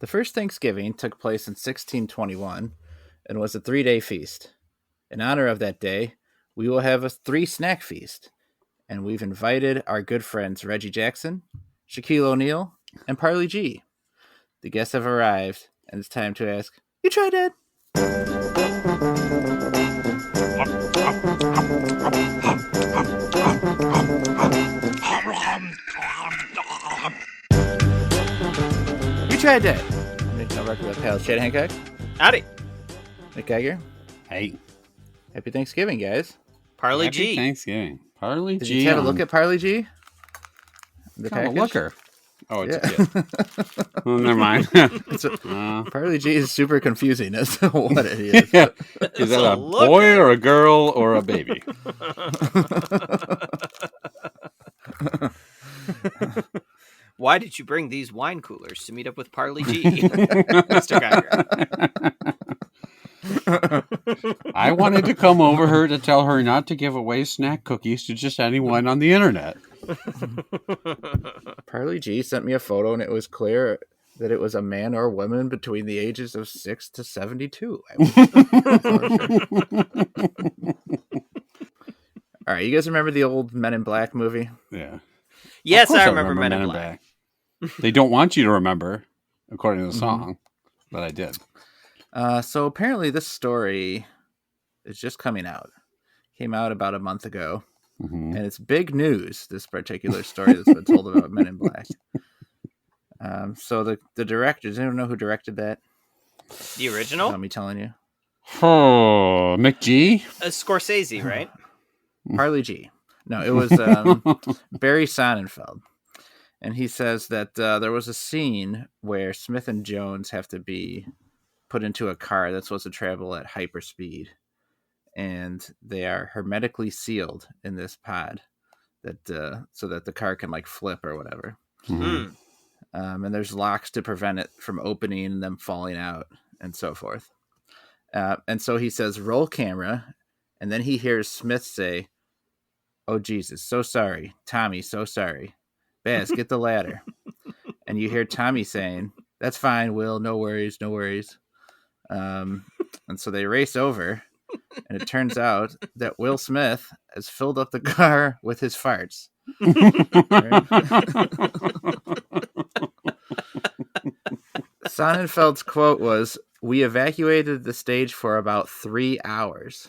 The first Thanksgiving took place in 1621 and was a 3-day feast. In honor of that day, we will have a 3-snack feast, and we've invited our good friends Reggie Jackson, Shaquille O'Neal, and Parle-G. The guests have arrived, and it's time to ask, You tried that? You tried that. Making a record with pals Chad Hancock. Howdy. Nick Geiger. Hey. Happy Thanksgiving, guys. Parle-G. Happy Thanksgiving. Parle-G. Did you have a look at Parle-G? The kind of a looker. Oh, it's Yeah. a kid. Well, never mind. Parle-G is super confusing as to what it is. Yeah. Is that a boy or a girl or a baby? Why did you bring these wine coolers to meet up with Parle-G, Mr. Geiger? I wanted to come over her to tell her not to give away snack cookies to just anyone on the internet. Parle-G sent me a photo, and it was clear that it was a man or woman between the ages of 6 to 72. All right, you guys remember the old Men in Black movie? Yeah. Yes, I remember Men in Black. They don't want you to remember, according to the song, but I did. So apparently this story is just coming out. Came out about a month ago. Mm-hmm. And it's big news, this particular story that's been told about Men in Black. So the director, does anyone know who directed that? The original? Without me telling you. Oh, McG? Scorsese, right? Parle-G. No, it was Barry Sonnenfeld. And he says that there was a scene where Smith and Jones have to be put into a car that's supposed to travel at hyperspeed. And they are hermetically sealed in this pod that so that the car can like flip or whatever. Mm-hmm. And there's locks to prevent it from opening and them falling out and so forth. And so he says, roll camera. And then he hears Smith say, oh, Jesus, so sorry. Tommy, so sorry. Baz, get the ladder. And you hear Tommy saying, that's fine, Will. No worries, no worries. And so they race over. And it turns out that Will Smith has filled up the car with his farts. Sonnenfeld's quote was, we evacuated the stage for about 3 hours.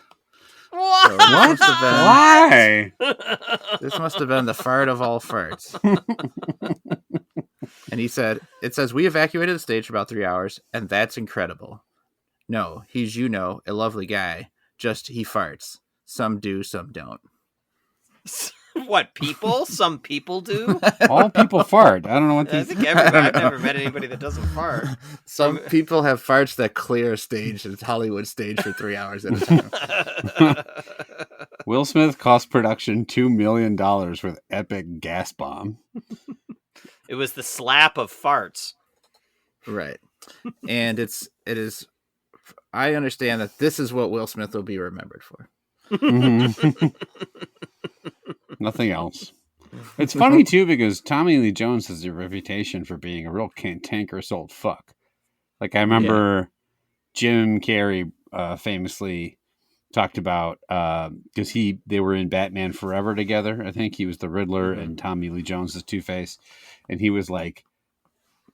What? So Why? This must have been the fart of all farts. And he said, it says, we evacuated the stage for about 3 hours, and that's incredible. No, he's, a lovely guy. Just he farts. Some do, some don't. What, people? Some people do? All people fart. I don't know what I these... think I've never met anybody that doesn't fart. Some people have farts that clear a stage, it's Hollywood stage for 3 hours at a time. Will Smith cost production $2 million with epic gas bomb. It was the slap of farts. Right. And it is, I understand that this is what Will Smith will be remembered for. Mm-hmm. Nothing else. It's funny, too, because Tommy Lee Jones has a reputation for being a real cantankerous old fuck. Like, I remember Jim Carrey famously talked about, because they were in Batman Forever together. I think he was the Riddler and Tommy Lee Jones is Two-Face. And he was like,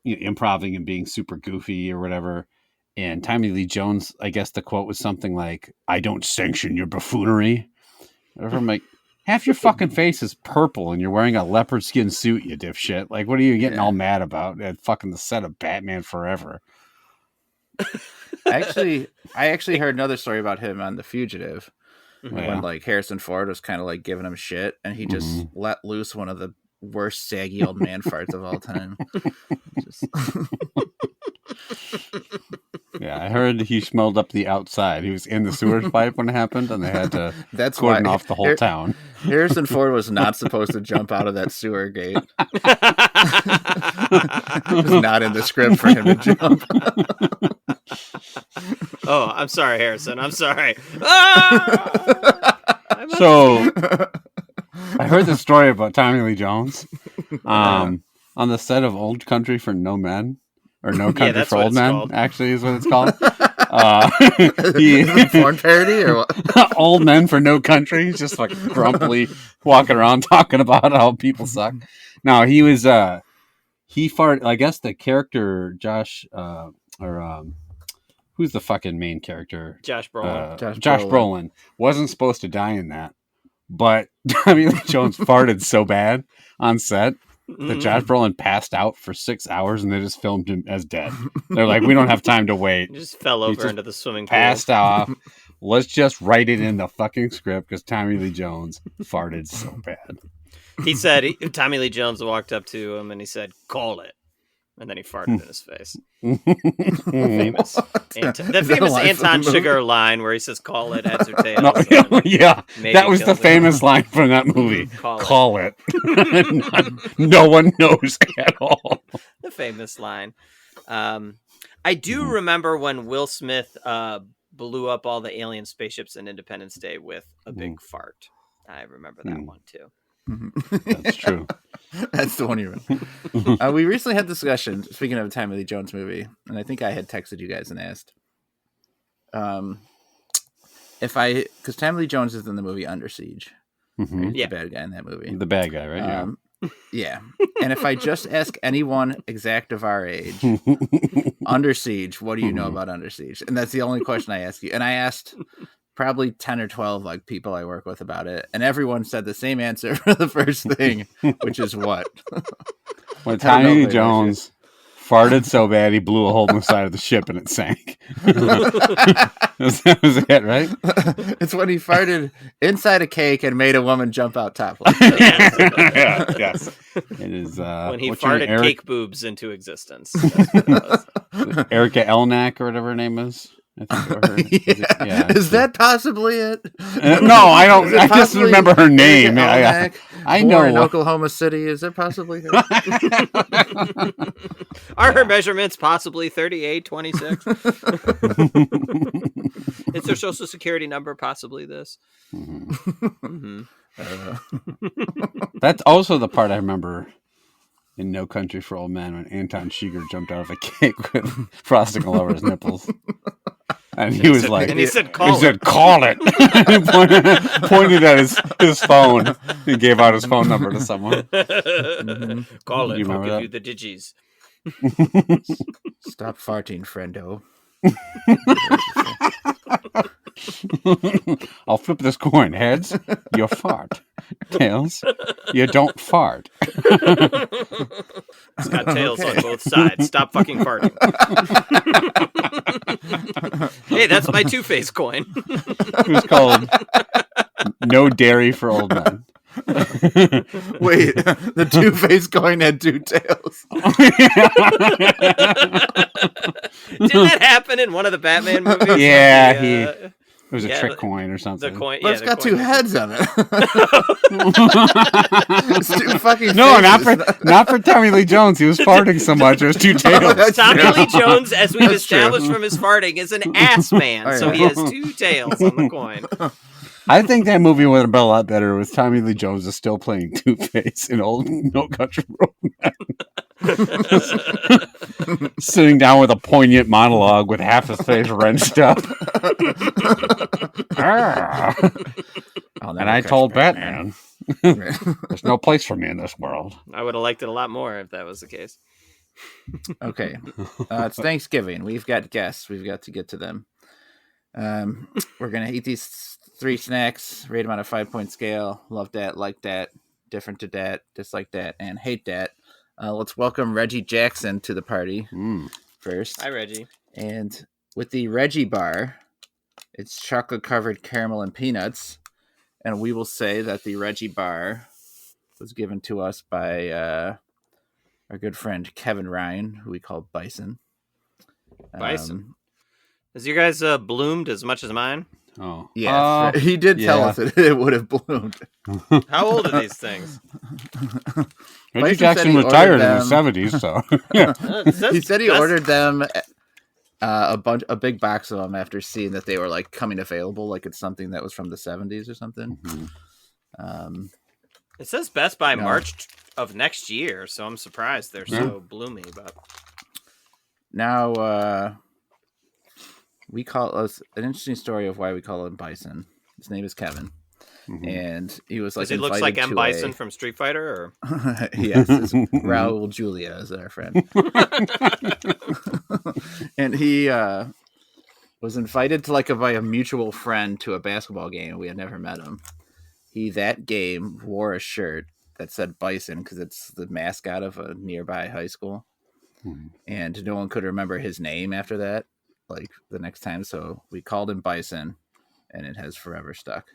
improvising and being super goofy or whatever. And Tommy Lee Jones, I guess the quote was something like, I don't sanction your buffoonery. I'm like, half your fucking face is purple and you're wearing a leopard skin suit, you dipshit. Like, what are you getting all mad about at fucking the set of Batman Forever? I actually heard another story about him on The Fugitive when like Harrison Ford was kind of like giving him shit and he just let loose one of the worst saggy old man farts of all time. Yeah, I heard he smelled up the outside. He was in the sewer pipe when it happened, and they had to cordon off the whole town. Harrison Ford was not supposed to jump out of that sewer gate. It was not in the script for him to jump. Oh, I'm sorry, Harrison. I'm sorry. So, I heard the story about Tommy Lee Jones on the set of Old Country for No Men. or No Country that's for what Old it's Men. called. Actually, is what it's called. Porn parody or what? Old Men for No Country. He's just like grumpily walking around talking about how people suck. No, he was he farted. I guess the character Josh who's the fucking main character? Josh Brolin. Josh Brolin wasn't supposed to die in that, but Tommy Lee Jones farted so bad on set that Josh Brolin passed out for 6 hours, and they just filmed him as dead. They're like, we don't have time to wait. He just fell over into the swimming pool. Passed off. Let's just write it in the fucking script because Tommy Lee Jones farted so bad. He said, Tommy Lee Jones walked up to him and he said, "Call it." And then he farted in his face. The famous Anton Chigurh line where he says, "Call it, heads or tails." No, yeah, that was the famous line from that movie. Call it. No one knows at all. The famous line. I do remember when Will Smith blew up all the alien spaceships in Independence Day with a big fart. I remember that one too. That's true. That's the one you remember. We recently had discussion, speaking of a Tommy Lee Jones movie, and I think I had texted you guys and asked because Tommy Lee Jones is in the movie Under Siege. Right? Yeah. The bad guy in that movie. The bad guy, right? Yeah. And if I just ask anyone exact of our age, Under Siege, what do you know about Under Siege? And that's the only question I ask you. And I asked probably 10 or 12 like people I work with about it, and everyone said the same answer for the first thing, which is what? When Tommy Lee Jones farted so bad he blew a hole in the side of the ship and it sank. That was it, right? It's when he farted inside a cake and made a woman jump out topless. Yes. It is when he farted cake boobs into existence. Erica Elnack or whatever her name is. Is that possibly it? No, I don't. I just remember her name. I know. In Oklahoma City. Is it possibly her? Are her measurements possibly 38, 26? Is her social security number possibly this? That's also the part I remember in No Country for Old Men when Anton Chigurh jumped out of a cake with frosting all over his nipples. And he was like, and he said, call it. pointed at his phone. He gave out his phone number to someone. Call it. I'll give you the digis. Stop farting, friendo. I'll flip this coin. Heads, you fart. Tails, you don't fart. It's got tails on both sides. Stop fucking farting. Hey, that's my Two-Face coin. It was called No Dairy for Old Men. Wait, the Two-Face coin had two tails. Did that happen in one of the Batman movies? Yeah, it was a trick coin or something. The coin, but it's got two heads on it. It's two fucking no, faces. not for Tommy Lee Jones. He was farting so much. There's two tails. Tommy Lee Jones, as we've established from his farting, is an ass man, so he has two tails on the coin. I think that movie would have been a lot better with Tommy Lee Jones is still playing Two-Face in old No Country for Old Men. Sitting down with a poignant monologue with half his face wrenched up. And I told Batman, there's no place for me in this world. I would have liked it a lot more if that was the case. Okay. It's Thanksgiving. We've got guests. We've got to get to them. We're going to eat these 3 snacks, rate them on a 5-point scale. Love that, like that, different to that, dislike that, and hate that. Let's welcome Reggie Jackson to the party first. Hi, Reggie. And with the Reggie bar, it's chocolate-covered caramel and peanuts. And we will say that the Reggie bar was given to us by our good friend Kevin Ryan, who we call Bison. Bison. Has your guys bloomed as much as mine? Oh, yeah. He did tell us that it would have bloomed. How old are these things? Reggie Jackson retired in the 70s, so he said he ordered them a big box of them after seeing that they were like coming available, like it's something that was from the 70s or something. It says best by March of next year, so I'm surprised they're so bloomy. But Now, we call us an interesting story of why we call him Bison. His name is Kevin, and he was like Because he looks like M. Bison from Street Fighter, or yes, it's Raul Julia is our friend, and he was invited to by a mutual friend to a basketball game. We had never met him. He that game wore a shirt that said Bison because it's the mascot of a nearby high school, and no one could remember his name after that. The next time, so we called him Bison, and it has forever stuck.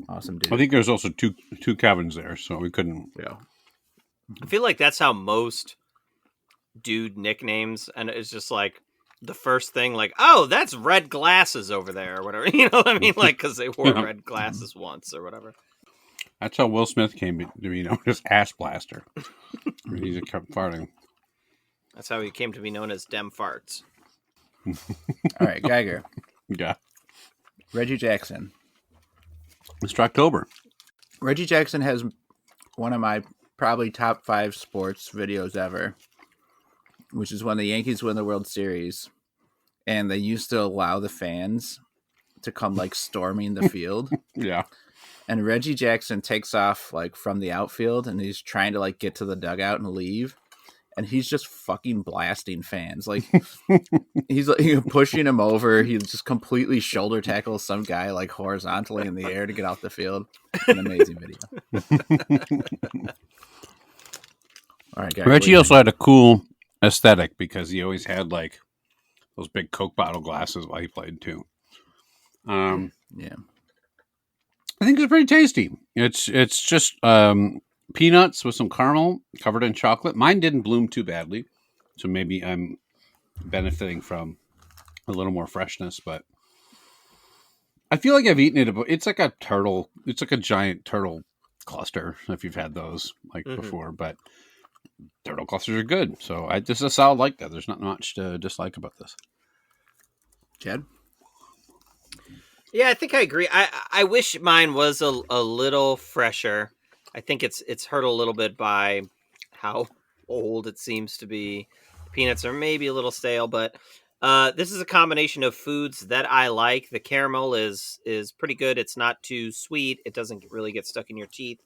Awesome dude. I think there's also two Kevins there, so we couldn't. Yeah. I feel like that's how most dude nicknames, and it's just like the first thing, oh, that's red glasses over there, or whatever. You know what I mean? Because they wore red glasses once, or whatever. That's how Will Smith came to be known as Ass Blaster. He just kept farting. That's how he came to be known as Dem Farts. All right, Geiger. Yeah. Reggie Jackson. Mr. October. Reggie Jackson has one of my probably top 5 sports videos ever, which is when the Yankees win the World Series, and they used to allow the fans to come storming the field. Yeah. And Reggie Jackson takes off from the outfield, and he's trying to get to the dugout and leave. And he's just fucking blasting fans. He's pushing him over. He just completely shoulder tackles some guy horizontally in the air to get off the field. An amazing video. All right, guys. Reggie also had a cool aesthetic because he always had those big Coke bottle glasses while he played too. Yeah. I think it's pretty tasty. It's just peanuts with some caramel covered in chocolate. Mine didn't bloom too badly, so maybe I'm benefiting from a little more freshness, but I feel like I've eaten it. It's like a turtle. It's like a giant turtle cluster, if you've had those before, but turtle clusters are good. So this is a solid like that. There's not much to dislike about this. Chad? Yeah, I think I agree. I wish mine was a little fresher. I think it's hurt a little bit by how old it seems to be. Peanuts are maybe a little stale, but this is a combination of foods that I like. The caramel is pretty good. It's not too sweet. It doesn't really get stuck in your teeth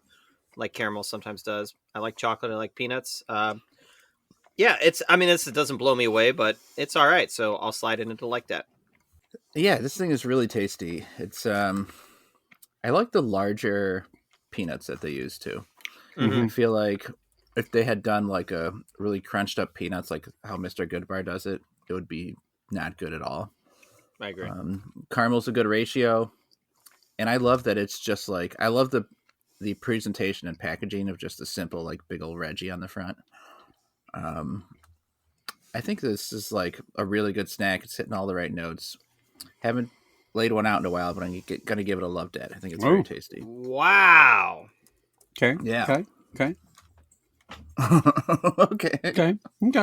like caramel sometimes does. I like chocolate. I like peanuts. Yeah, it doesn't blow me away, but it's all right. So I'll slide it into like that. Yeah, this thing is really tasty. It's I like the larger peanuts that they use too. I feel like if they had done a really crunched up peanuts like how Mr. Goodbar does it, it would be not good at all. I agree. Caramel's a good ratio, and I love that it's just I love the presentation and packaging of just a simple big old Reggie on the front. I think this is a really good snack. It's hitting all the right notes. Haven't laid one out in a while, but I'm gonna give it a love dad. I think it's very tasty. Wow. Okay. Yeah. Okay. Okay.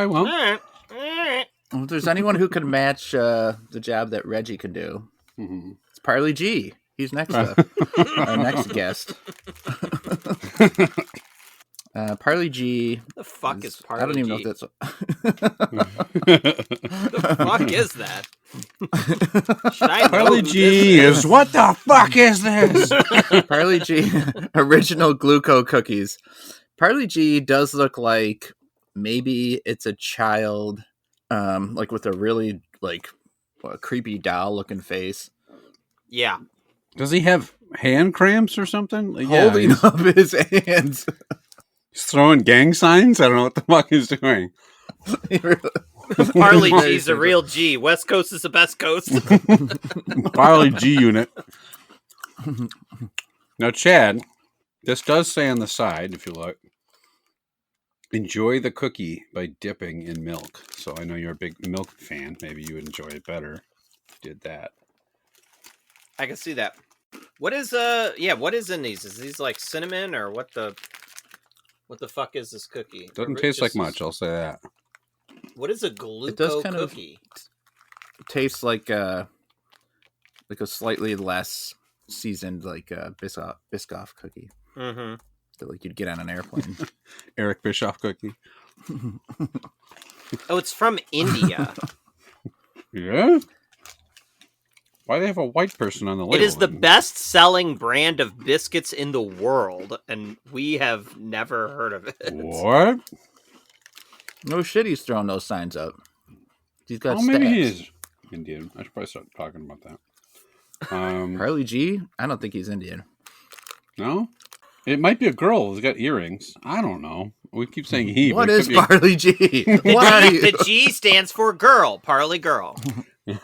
Well, All right. Well, if there's anyone who can match the job that Reggie can do, it's Parle-G. He's next up. Our next guest. Parle-G. The fuck is Parle-G? I don't even know if that's. The fuck is that? Should I know Parle-G is what the fuck is this? Parle-G Original Gluco Cookies. Parle-G does look like maybe it's a child, with a really creepy doll looking face. Yeah. Does he have hand cramps or something? Holding up his hands. He's throwing gang signs? I don't know what the fuck he's doing. Parle-G's a real G. West Coast is the best coast. Parle-G unit. Now, Chad, this does say on the side, if you look, enjoy the cookie by dipping in milk. So I know you're a big milk fan. Maybe you would enjoy it better if you did that. I can see that. What is what is in these? Is these cinnamon or what the fuck is this cookie? Doesn't taste like much, I'll say that. What is a Gluco It does kind cookie? of taste like a slightly less seasoned Biscoff cookie. Mm-hmm. That you'd get on an airplane. Eric Bischoff cookie. Oh, it's from India. Yeah. Why do they have a white person on the label? It is the then? best-selling brand of biscuits in the world, and we have never heard of it. What? No shit, he's throwing those signs up. He's got Oh, maybe he stats. is Indian. I should probably start talking about that. Parle-G? I don't think he's Indian. No? It might be a girl who's got earrings. I don't know. We keep saying he. What but it is could be Parle-G? What are you? The G stands for girl, Parley girl. If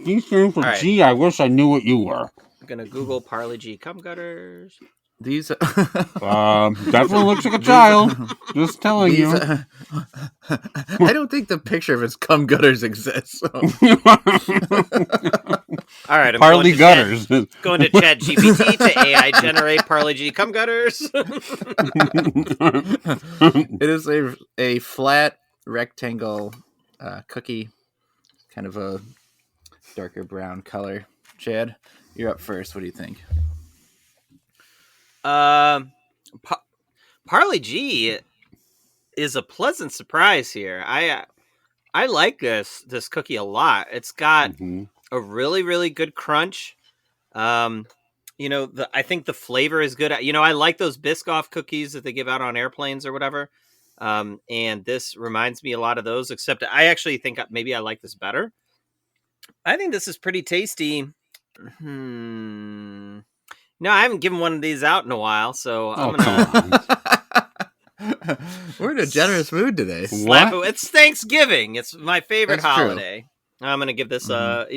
he stands for All right. G, I wish I knew what you were. I'm gonna Google Parle-G cum gutters. These Definitely looks like a child. Just telling you. I don't think the picture of his cum gutters exists. So. All right, I'm Parley gutters. Going to Chat GPT to AI generate Parle-G cum gutters. It is a flat rectangle cookie, kind of a darker brown color. Chad, you're up first. What do you think? Parle-G is a pleasant surprise here. I like this cookie a lot. It's got a really, really good crunch. I think the flavor is good. I like those Biscoff cookies that they give out on airplanes or whatever. And this reminds me a lot of those, except I actually think maybe I like this better. I think this is pretty tasty. No, I haven't given one of these out in a while, so I'm gonna. We're in a generous mood today. Slap it. It's Thanksgiving. It's my favorite That's true. holiday. I'm gonna give this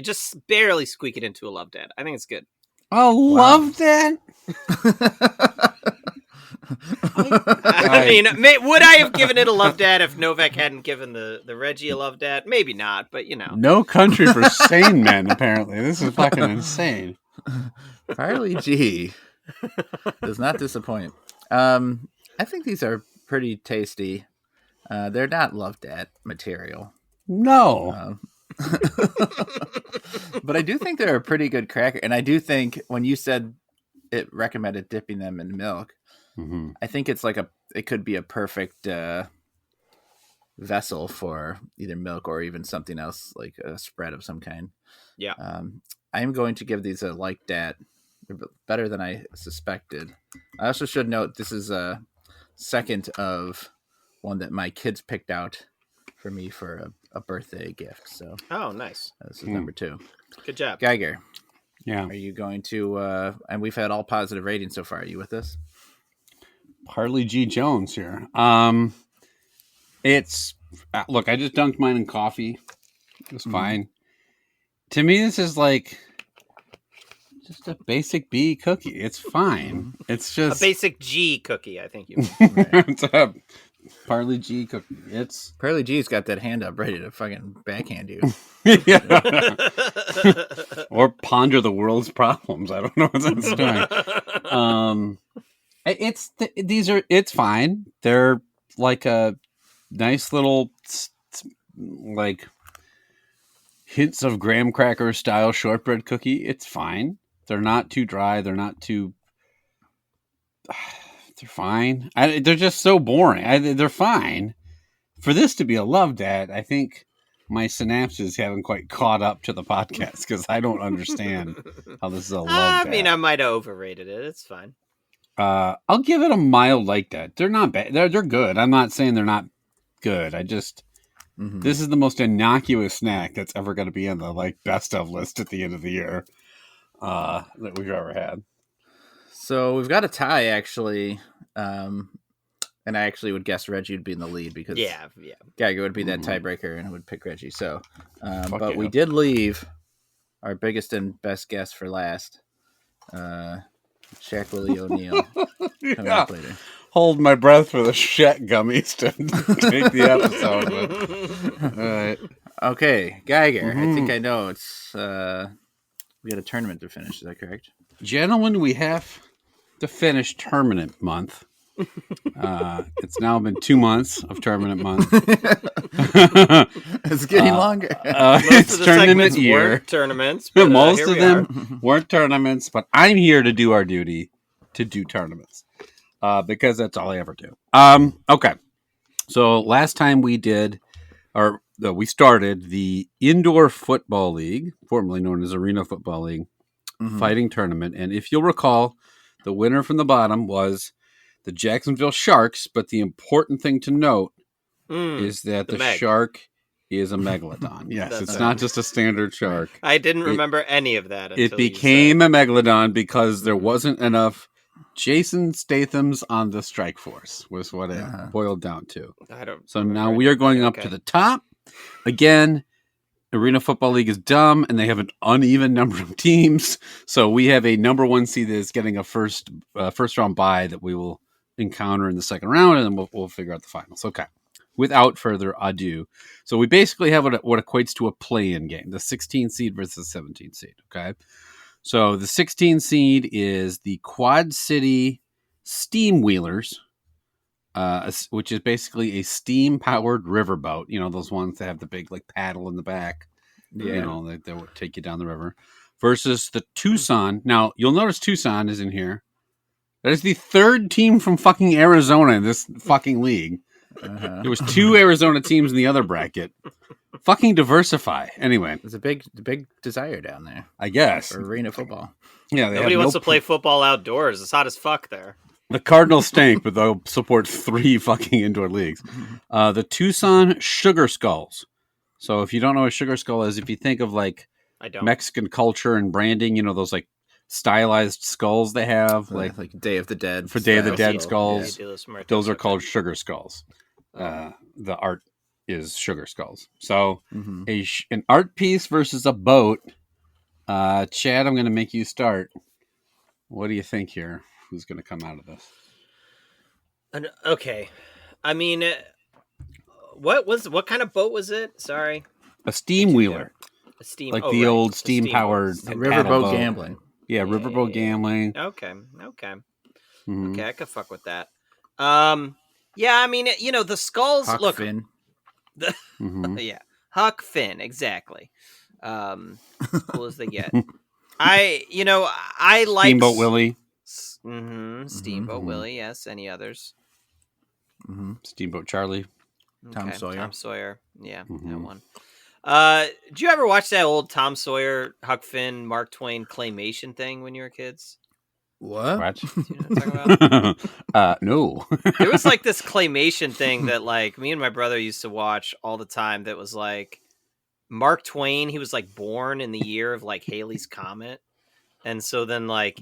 just barely squeak it into a love dad. I think it's good. Oh, love that. I mean, would I have given it a love dad if Novak hadn't given the Reggie a love dad? Maybe not, but No country for sane men. Apparently, this is fucking insane. Parle-G does not disappoint. I think these are pretty tasty. They're not love dad material. No. But I do think they're a pretty good cracker. And I do think when you said it recommended dipping them in milk, I think it's it could be a perfect vessel for either milk or even something else, like a spread of some kind. Yeah. I am going to give these a like that. They're better than I suspected. I also should note this is a second of one that my kids picked out for me for a birthday gift. So, oh, nice. This is number 2. Good job, Geiger. Yeah. Are you going to? And we've had all positive ratings so far. Are you with us? Parle-G Jones here. It's look. I just dunked mine in coffee. It was fine. To me, this is like just a basic B cookie. It's fine. It's just a basic G cookie. I think you mean. It's a Parle-G cookie. It's Parle-G's got that hand up ready to fucking backhand you. Or ponder the world's problems. I don't know what that's doing. It's fine. They're like a nice little like hints of graham cracker style shortbread cookie. It's fine. They're not too dry. They're not too. They're fine. They're just so boring. They're fine. For this to be a love dad, I think my synapses haven't quite caught up to the podcast because I don't understand how this is a love dad. I mean, I might have overrated it. It's fine. I'll give it a mild like that. They're not bad. They're good. I'm not saying they're not good. I just this is the most innocuous snack that's ever going to be on the best of list at the end of the year that we've ever had. So we've got a tie actually, and I actually would guess Reggie would be in the lead because Geiger would be that tiebreaker and would pick Reggie. So, but we did leave our biggest and best guess for last. Shaq Willie O'Neal coming up later. Hold my breath for the Shaq gummies to take the episode. But, all right. Okay, Geiger. I think I know. It's we got a tournament to finish. Is that correct? Gentlemen, we have to finish tournament month. It's now been 2 months of tournament month. It's getting longer. It's tournament year. Tournaments. But, most of them weren't tournaments, but I'm here to do our duty to do tournaments because that's all I ever do. Okay. So last time we started the Indoor Football League, formerly known as Arena Football League, fighting tournament. And if you'll recall, the winner from the bottom was the Jacksonville Sharks. But the important thing to note is that the shark is a megalodon. Yes, it's not just a standard shark. I didn't remember any of that. It became a megalodon because there wasn't enough Jason Statham's on the strike force, was what it boiled down to. So now we are going up to the top. Again, Arena Football League is dumb, and they have an uneven number of teams. So we have a number 1 seed that is getting a first round bye that we will encounter in the second round, and then we'll figure out the finals. Okay. Without further ado. So we basically have what equates to a play-in game, the 16 seed versus the 17 seed. Okay. So the 16 seed is the Quad City Steam Wheelers, which is basically a steam-powered riverboat. You know, those ones that have the big like paddle in the back. Yeah. You know, that will take you down the river. Versus the Tucson. Now, you'll notice Tucson is in here. That is the third team from fucking Arizona in this fucking league. There was 2 Arizona teams in the other bracket. Fucking diversify. Anyway, there's a big desire down there, I guess, for arena football. Yeah, nobody wants to play football outdoors. It's hot as fuck there. The Cardinals stink, but they'll support 3 fucking indoor leagues. The Tucson Sugar Skulls. So if you don't know what Sugar Skull is, if you think of like Mexican culture and branding, you know those like stylized skulls they have, like Day of the Dead. For Day of the Dead skulls, those are called Sugar Skulls. The art is Sugar Skulls. So an art piece versus a boat. Chad, I'm going to make you start. What do you think here? Who's going to come out of this? Okay, I mean, what kind of boat was it? Sorry, a steam wheeler. A steam, like the old steam powered riverboat gambling. Yeah, riverboat gambling. Okay, I could fuck with that. Yeah, I mean, you know, the skulls. Huck Finn. Yeah, Huck Finn, exactly. Cool as they get. I like Steamboat Willie. Steamboat Willie. Yes. Any others? Steamboat Charlie. Okay. Tom Sawyer. Yeah, that one. Did you ever watch that old Tom Sawyer, Huck Finn, Mark Twain claymation thing when you were kids? What? Do you know what I'm talking about? No. There was like this claymation thing that like me and my brother used to watch all the time. That was like Mark Twain. He was like born in the year of like Halley's Comet, and so then like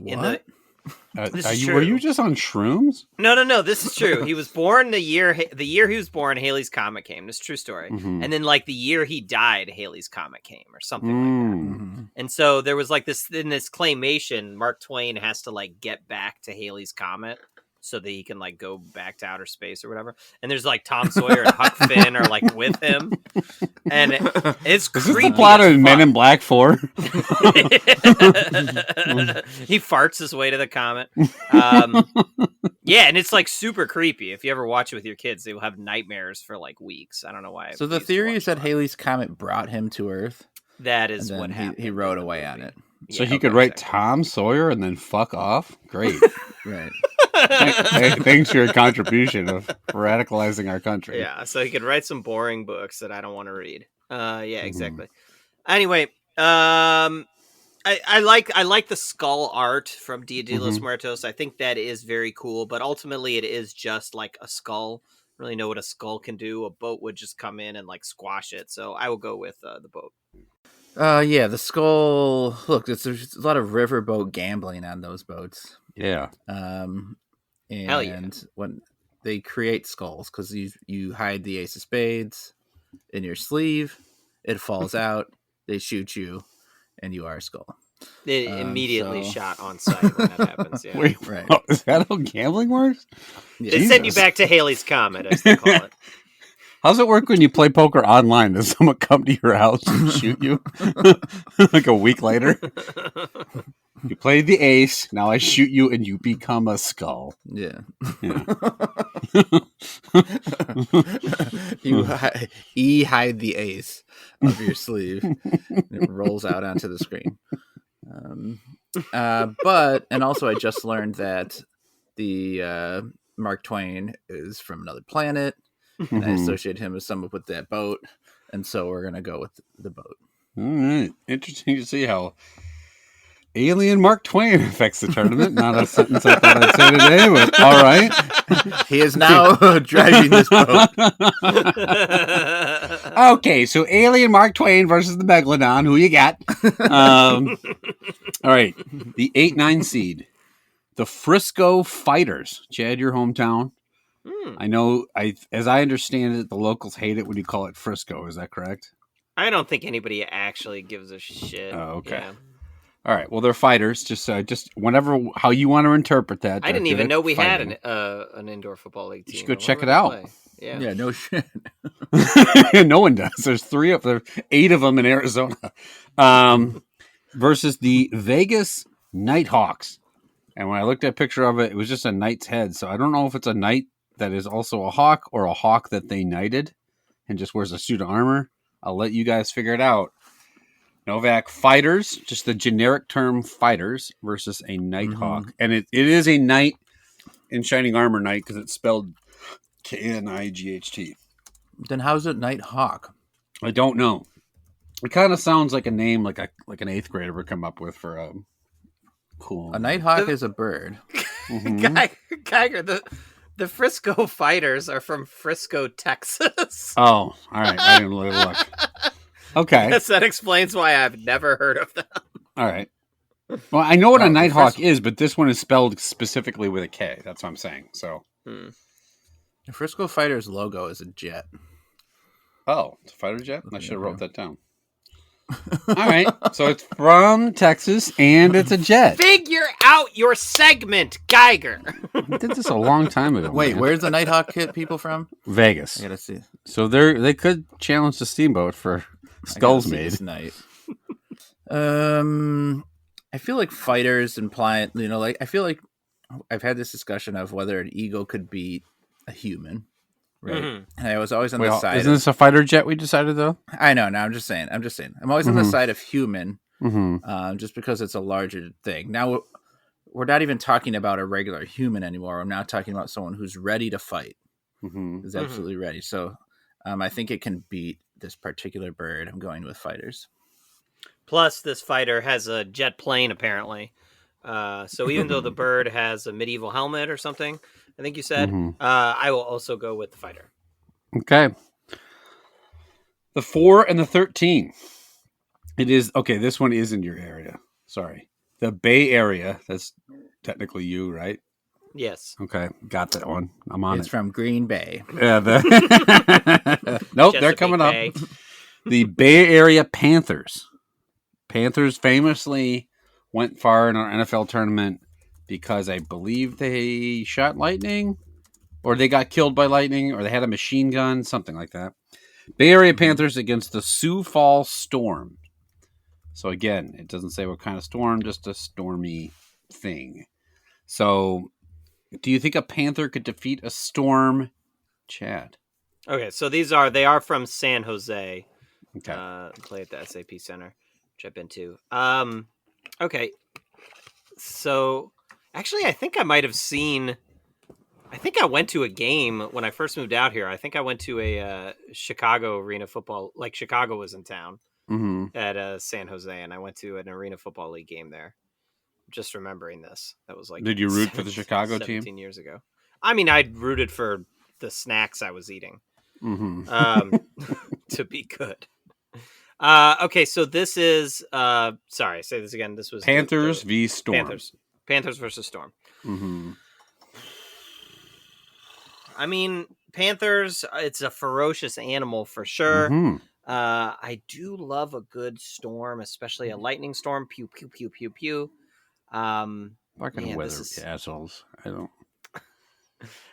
were you just on shrooms? No. This is true. He was born the year he was born. Halley's Comet came. This is a true story. And then like the year he died, Halley's Comet came, or something like that. And so there was like this in this claymation. Mark Twain has to like get back to Halley's Comet so that he can like go back to outer space or whatever. And there's like Tom Sawyer and Huck Finn are like with him, and it's creepy. Is this the plot of Men in Black 4? He farts his way to the comet. Yeah, and it's like super creepy. If you ever watch it with your kids, they will have nightmares for like weeks. I don't know why. So the theory is that Halley's Comet brought him to Earth. That is what happened. He rode away on it. So he could write Tom Sawyer and then fuck off? Great. Right. Thanks for your contribution of radicalizing our country. Yeah, so he could write some boring books that I don't want to read. Yeah, exactly. Anyway, I like the skull art from Dia de los Muertos. I think that is very cool, but ultimately it is just like a skull. I don't really know what a skull can do. A boat would just come in and like squash it. So I will go with the boat. Yeah, the skull. Look, there's a lot of riverboat gambling on those boats. Yeah. And hell yeah. When they create skulls, because you hide the ace of spades in your sleeve, it falls out, they shoot you, and you are a skull. It immediately shot on sight when that happens. Yeah. Wait, right. Is that how gambling works? Yeah. They send you back to Halley's Comet, as they call it. How's it work when you play poker online? Does someone come to your house and shoot you like a week later? You play the ace. Now I shoot you and you become a skull. Yeah. You hide the ace of your sleeve. And it rolls out onto the screen. And also I just learned that the Mark Twain is from another planet. and I associate him as someone with that boat, and so we're gonna go with the boat. All right. Interesting to see how Alien Mark Twain affects the tournament. Not a sentence I thought I'd say today, but all right. He is now driving this boat. Okay, so Alien Mark Twain versus the Megalodon. Who you got? All right. The 8-9 seed. The Frisco Fighters. Chad, your hometown. I know, as I understand it, the locals hate it when you call it Frisco. Is that correct? I don't think anybody actually gives a shit. Oh, okay. Yeah. All right. Well, they're fighters. Just whenever how you want to interpret that. I didn't even know we fighting. had an indoor football league team. You should go check it out. Yeah, No shit. No one does. There's 8 of them in Arizona. Versus the Vegas Nighthawks. And when I looked at a picture of it, it was just a knight's head. So I don't know if it's a knight that is also a hawk or a hawk that they knighted and just wears a suit of armor. I'll let you guys figure it out. Novak Fighters, just the generic term fighters versus a Nighthawk. And it is a knight in shining armor knight because it's spelled Knight. Then how's it Nighthawk? I don't know. It kind of sounds like a name like an 8th grader would come up with for a cool. A Nighthawk is a bird. Geiger, the Frisco Fighters are from Frisco, Texas. Oh, all right. I didn't really look. Okay. Yes, that explains why I've never heard of them. All right. Well, I know what a Nighthawk is, but this one is spelled specifically with a K. That's what I'm saying. So, The Frisco Fighters logo is a jet. Oh, it's a fighter jet? I should have wrote that down. All right. So it's from Texas, and it's a jet. Figure out your segment, Geiger. I did this a long time ago. Wait, man. where's the Nighthawk hit people from? Vegas. I gotta see. So they could challenge the Steamboat for skulls made. Night. I feel like fighters imply, I feel like I've had this discussion of whether an eagle could beat a human, right? And I was always on the side. Isn't this a fighter jet we decided though? I know. Now I'm just saying. I'm always on the side of human, Mm-hmm. just because it's a larger thing. Now we're not even talking about a regular human anymore. I'm now talking about someone who's ready to fight. Is absolutely ready. So I think it can beat this particular bird. I'm going with fighters. Plus, this fighter has a jet plane, apparently. So even though the bird has a medieval helmet or something, I think you said, I will also go with the fighter. Okay. The 4 and the 13. It is, okay, this one is in your area. Sorry. The Bay Area. That's technically you, right? Yes. Okay, got that one. I'm on It's it. from Green Bay. Yeah. Nope, they're coming Bay. up. The Bay Area Panthers. Panthers famously went far in our NFL tournament because I believe they shot lightning, or they got killed by lightning, or they had a machine gun, something like that. Bay Area Panthers against the Sioux Falls Storm. So again, it doesn't say what kind of storm, just a stormy thing. So, do you think a Panther could defeat a Storm, Chad? Okay, so they are from San Jose. Okay. Play at the SAP Center, which I've been to. Okay, so actually, I think I might have seen. I think I went to a game when I first moved out here. I think I went to a Chicago arena football, like Chicago was in town at San Jose, and I went to an arena football league game there. Just remembering this, that was like. Did you root for the Chicago 17 team? years ago. I mean, I rooted for the snacks I was eating. To be good. Okay, so this is sorry, say this again. This was Panthers v Storm. Panthers versus Storm. Mm-hmm. I mean, Panthers, it's a ferocious animal for sure. I do love a good storm, especially a lightning storm. Pew pew pew pew pew. Fucking weather assholes. I don't.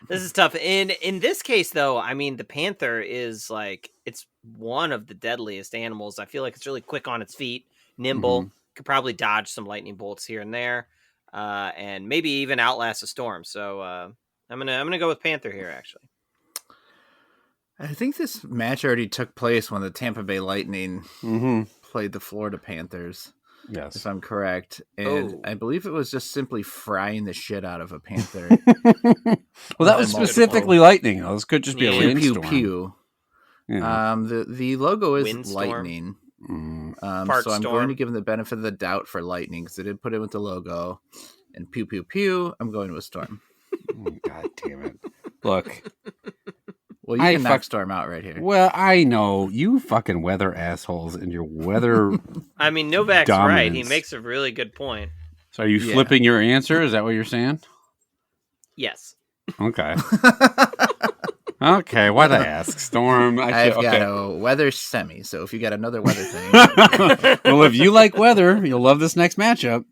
This is tough. In this case, though, I mean, the panther is like, it's one of the deadliest animals. I feel like it's really quick on its feet, nimble, could probably dodge some lightning bolts here and there, and maybe even outlast a storm. So I'm gonna go with panther here. Actually, I think this match already took place when the Tampa Bay Lightning played the Florida Panthers. Yes. if I'm correct. And I believe it was just simply frying the shit out of a panther. Well, that was specifically lightning. This could just be a rainstorm. Pew, pew. Yeah. The logo is Windstorm. lightning. Fart So I'm storm. going to give them the benefit of the doubt for lightning because they did put it with the logo. And pew, pew, pew, I'm going with storm. God damn it. Look. Well, you can knock storm out right here. Well, I know. You fucking weather assholes and your weather I mean, Novak's dominance. right. He makes a really good point. So are you flipping your answer? Is that what you're saying? Yes. Okay. Okay, why'd I ask? Storm. I've got a weather semi, so if you got another weather thing. Well, if you like weather, you'll love this next matchup.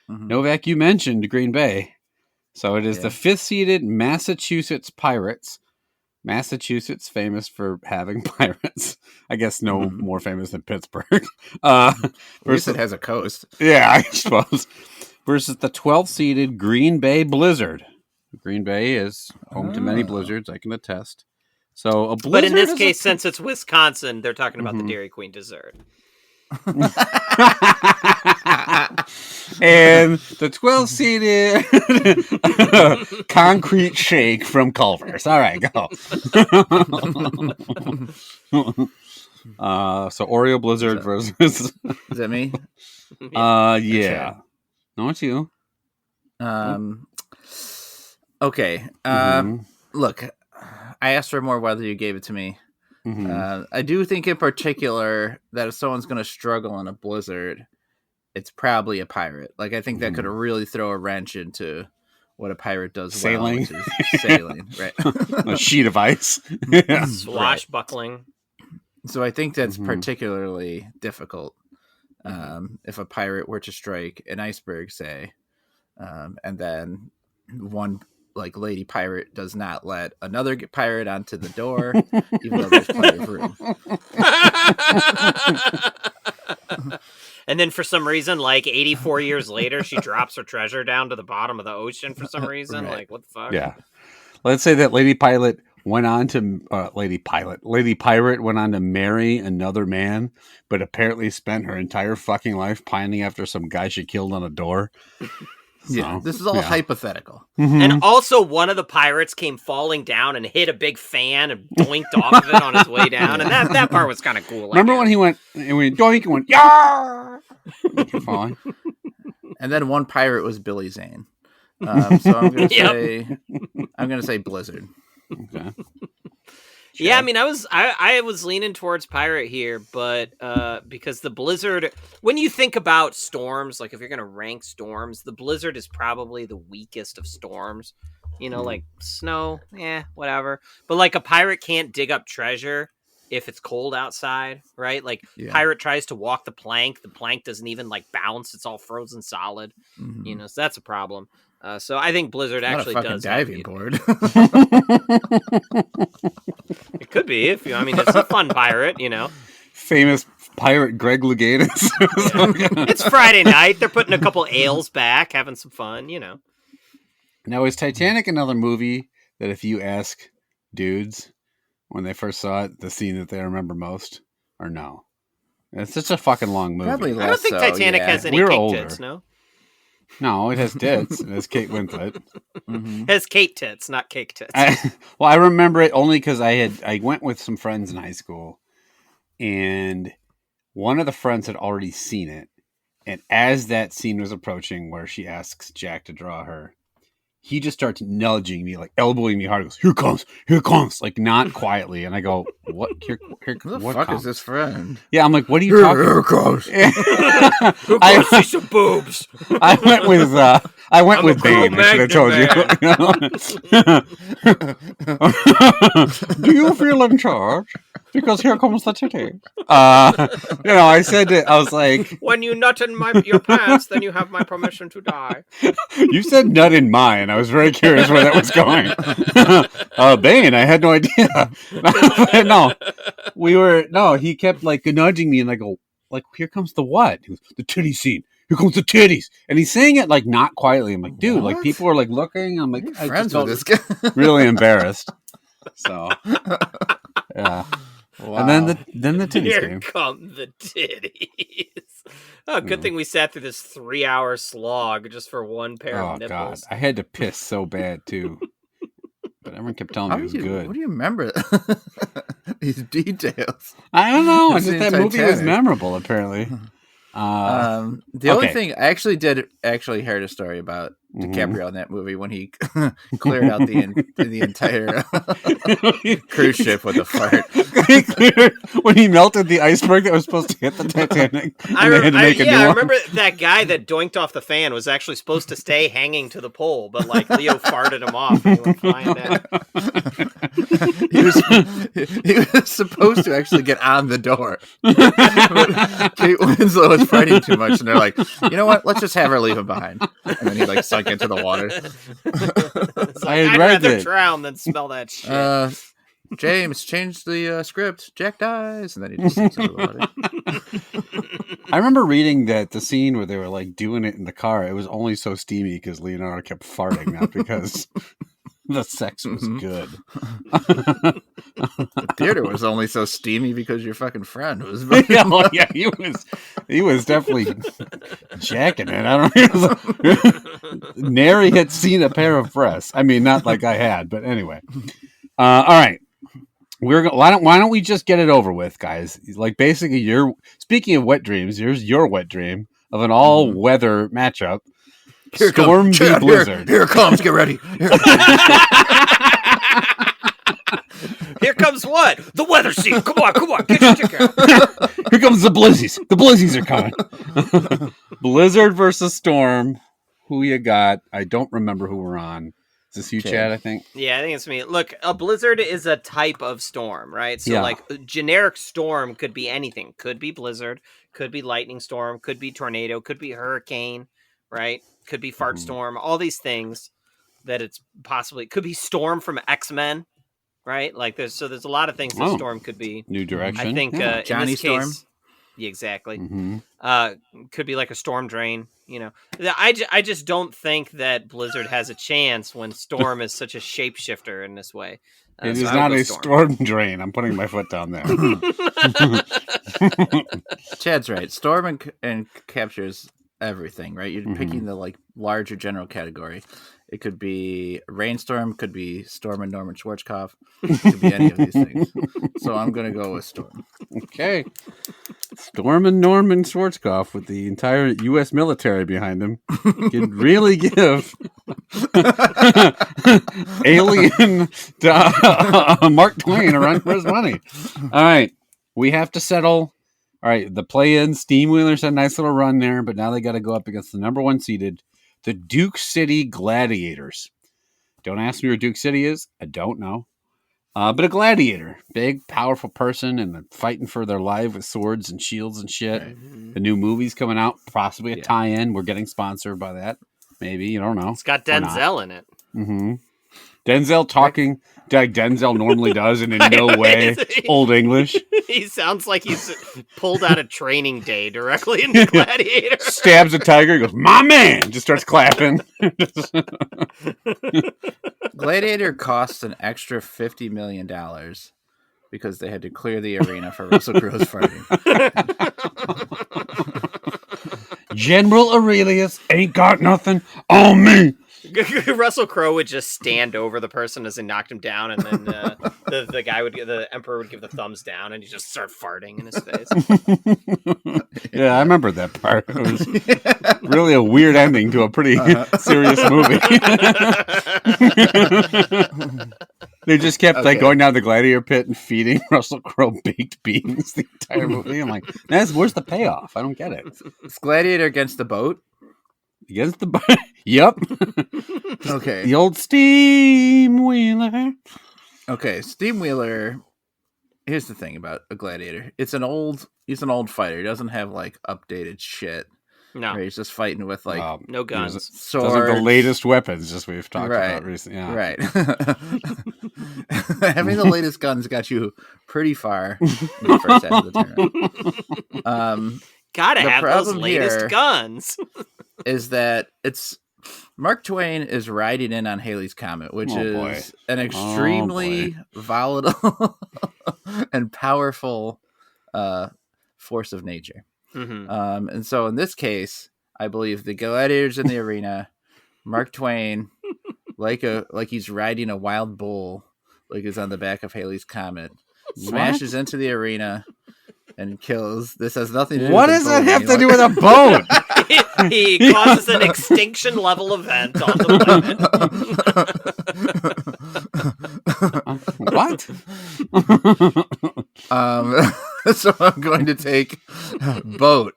Novak, you mentioned Green Bay. So it is the 5th-seeded Massachusetts Pirates. Massachusetts, famous for having pirates. I guess no more famous than Pittsburgh. At least it has a coast. Yeah, I suppose. Versus the 12th-seeded Green Bay Blizzard. Green Bay is home to many blizzards, I can attest. So a blizzard. But in this case, since it's Wisconsin, they're talking about the Dairy Queen dessert. And the 12-seeded concrete shake from Culver's. All right, go. So Oreo Blizzard versus. Is that me? Yeah. No, it's you. Okay. Look, I asked for more weather. You gave it to me. I do think in particular that if someone's going to struggle in a blizzard, it's probably a pirate. Like, I think that could really throw a wrench into what a pirate does sailing. well, which is sailing, right? A sheet of ice. Swashbuckling. So I think that's particularly difficult if a pirate were to strike an iceberg, say, and then one lady pirate does not let another pirate onto the door, even though there's plenty of room. And then for some reason, 84 years later, she drops her treasure down to the bottom of the ocean for some reason. Right. What the fuck? Yeah. Let's say that Lady Pirate went on to Lady Pirate went on to marry another man, but apparently spent her entire fucking life pining after some guy she killed on a door. Yeah, this is all hypothetical. And also, one of the pirates came falling down and hit a big fan and doinked off of it on his way down. And that part was kind of cool. Remember when he went doink and went, yar! Falling. And then one pirate was Billy Zane. So I'm gonna say Blizzard. Okay. Yeah, I mean, I was leaning towards pirate here, but because the blizzard, when you think about storms, if you're gonna rank storms, the blizzard is probably the weakest of storms. Like snow, whatever. But a pirate can't dig up treasure if it's cold outside, right? Pirate tries to walk the plank doesn't even bounce; it's all frozen solid. So that's a problem. So I think Blizzard actually does diving board. It could be it's a fun pirate, Famous pirate Greg Louganis. It's Friday night. They're putting a couple ales back, having some fun, Now, is Titanic another movie that if you ask dudes when they first saw it, the scene that they remember most, or no? It's such a fucking long movie. Probably less I don't think Titanic has any cake tits, no? No, it has tits. It has Kate Winslet. It has Kate tits, not cake tits. I remember it only because I went with some friends in high school, and one of the friends had already seen it. And as that scene was approaching, where she asks Jack to draw her, he just starts nudging me, elbowing me hard. He goes, here comes, not quietly. And I go, what? Here Who the what fuck comes? Is this friend? Yeah, I'm like, what are you talking about? Here comes. I see some boobs. I went with Bane. I should have told you. Do you feel in charge? Because here comes the titty. I said it. I was like, when you nut in your pants, then you have my permission to die. You said nut in mine. I was very curious where that was going. Bane, I had no idea. He kept nudging me, and I go, here comes the what? He goes, the titty scene. Here comes the titties. And he's saying it not quietly. I'm like, dude, what? People are looking. I'm like, I friends with this guy. Really embarrassed. So yeah. Wow. And then the titties Here came. come the titties. Oh, good thing we sat through this 3-hour slog just for one pair of nipples. God, I had to piss so bad too, but everyone kept telling me it was good. What do you remember? These details. I don't know. It's Just the that movie was Titanic. memorable, apparently. The only thing I actually heard a story about DiCaprio in that movie when he cleared out the entire cruise ship with a fart. When he melted the iceberg that was supposed to hit the Titanic, I they had to make a new I one. remember that guy that doinked off the fan was actually supposed to stay hanging to the pole, but like Leo farted him off and he went flying down. He was supposed to actually get on the door. Kate Winslet was fighting too much, and they're like, you know what? Let's just have her leave him behind. And then he like sunk into the water. I'd rather drown than smell that shit. James, change the script. Jack dies, and then he just sinks into the water. I remember reading that the scene where they were like doing it in the car, it was only so steamy because Leonardo kept farting, not because the sex was good. The theater was only so steamy because your fucking friend was. Yeah, he was definitely jacking it. I don't know. Nary had seen a pair of breasts. I mean, not like I had, but anyway. All right. Why don't we just get it over with, guys? Like basically, speaking of wet dreams. Here's your wet dream of an all weather matchup. Storm v Blizzard. Here it comes. Get ready. Here comes what? The weather scene. Come on. Get your ticket. Here comes the Blizzies. The Blizzies are coming. Blizzard versus Storm. Who you got? I don't remember who we're on. Is this you, Chad, I think? Yeah, I think it's me. Look, a blizzard is a type of storm, right? So, Yeah. like, a generic storm could be anything. Could be blizzard, could be lightning storm, could be tornado, could be hurricane, right? Could be fart storm. All these things that it's possibly... Could be storm from X-Men, right? Like, there's a lot of things that storm could be. New Direction. I think Johnny in this Storm. case... Yeah, exactly. Mm-hmm. Could be like a storm drain, you know. I just don't think that Blizzard has a chance when Storm is such a shapeshifter in this way. It so is I would not go a Storm. storm drain. I'm putting my foot down there. Chad's right. Storm and captures everything, right? You're picking the like larger general category. It could be Rainstorm, could be Storm and Norman Schwarzkopf, could be any of these things. So I'm gonna go with Storm. Okay. Storm and Norman Schwarzkopf with the entire U.S. military behind him could really give Alien Mark Twain a run for his money. All right. We have to settle. All right. The play-in Steamwheelers had a nice little run there, but now they got to go up against the number one seeded, the Duke City Gladiators. Don't ask me where Duke City is. I don't know. But a gladiator, big, powerful person, and fighting for their life with swords and shields and shit. Right. The new movie's coming out, possibly a tie-in. We're getting sponsored by that. Maybe, you don't know. It's got Denzel in it. Mm-hmm. Denzel talking like Denzel normally does, and in no way Old English. He sounds like he's pulled out of Training Day directly into Gladiator. Stabs a tiger, he goes, "My man!" Just starts clapping. Gladiator costs an extra $50 million because they had to clear the arena for Russell Crowe's fighting. General Aurelius ain't got nothing on me. Russell Crowe would just stand over the person as they knocked him down, and then the emperor would give the thumbs down, and he just start farting in his face. Yeah, I remember that part. It was really a weird ending to a pretty serious movie. They just kept like going down the gladiator pit and feeding Russell Crowe baked beans the entire movie. I'm like, where's the payoff? I don't get it. It's Gladiator against the boat. Against the boat. Yep. Okay. The old steam wheeler. Okay, Steamwheeler. Here's the thing about a gladiator. He's an old fighter. He doesn't have like updated shit. No, Right? He's just fighting with like no guns. swords. Those are the latest weapons, just we've talked about recently. Yeah. Right. Having the latest guns got you pretty far in the first half of the tournament. Gotta the have those problem latest here- guns. Is that it's Mark Twain is riding in on Halley's Comet, which is an extremely volatile and powerful force of nature. Mm-hmm. And so in this case, I believe the gladiators in the arena, Mark Twain, like he's riding a wild bull, like he's on the back of Halley's Comet, smashes into the arena and kills. This has nothing to do What with does that boating. have to do with a boat? He causes an extinction level event on the What? So I'm going to take boat.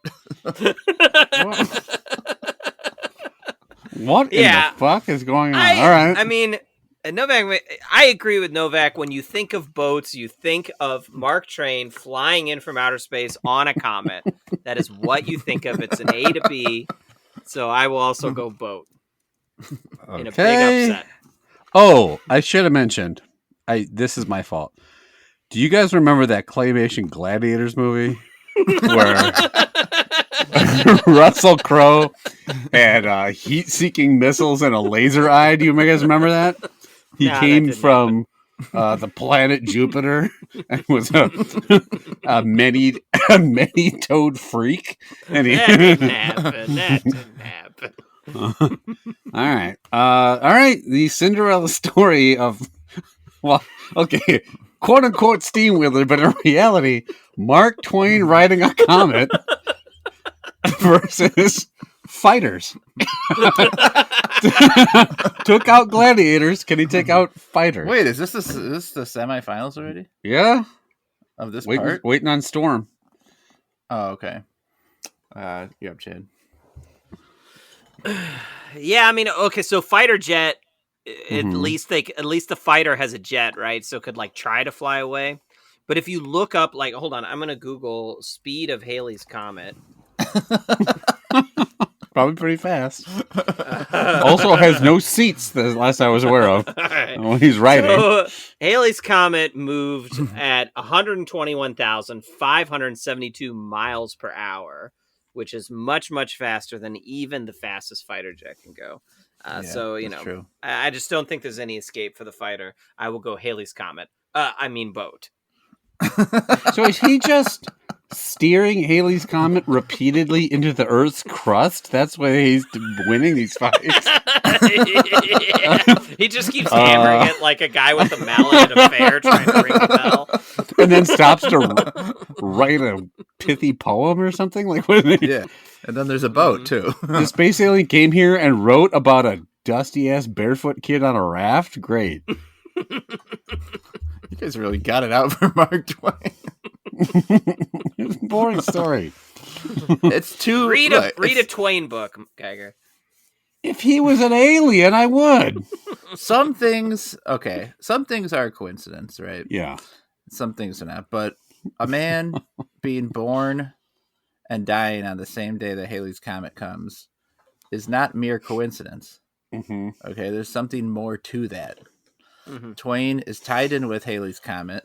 What in the fuck is going on? All right. I mean, Novak, I agree with Novak. When you think of boats, you think of Mark Twain flying in from outer space on a comet. That is what you think of. It's an A to B. So I will also go boat. In a big upset. Oh, I should have mentioned. This is my fault. Do you guys remember that claymation Gladiators movie where Russell Crowe had heat-seeking missiles and a laser eye? Do you guys remember that? He came from the planet Jupiter and was a many-toed freak. And That didn't happen. That didn't happen. All right. The Cinderella story of, quote unquote steamwheeler, but in reality, Mark Twain riding a comet versus fighters. Took out gladiators. Can he take out fighters? Wait, is this the semifinals already? Yeah. Of this part? Waiting on Storm. Oh, okay. You up, Chad? Yeah, I mean, okay, so fighter jet, at least the fighter has a jet, right? So could like try to fly away. But if you look up, like, hold on, I'm gonna Google speed of Halley's Comet. Probably pretty fast. Also has no seats, the last I was aware of. Right. When he's riding. So, Halley's Comet moved at 121,572 miles per hour, which is much, much faster than even the fastest fighter jet can go. So, true. I just don't think there's any escape for the fighter. I will go Halley's Comet. Boat. So is he just steering Halley's Comet repeatedly into the Earth's crust? That's why he's winning these fights. Yeah. He just keeps hammering it like a guy with a mallet at a fair trying to ring a bell. And then stops to write a pithy poem or something. Like, what is it? Yeah. And then there's a boat, too. The space alien came here and wrote about a dusty-ass barefoot kid on a raft? Great. You guys really got it out for Mark Twain. It's a boring story. It's too... Read a Twain book, Geiger. If he was an alien, I would. Some things are a coincidence, right? Yeah. Some things are not. But a man being born and dying on the same day that Halley's Comet comes is not mere coincidence. Mm-hmm. Okay, there's something more to that. Mm-hmm. Twain is tied in with Halley's Comet.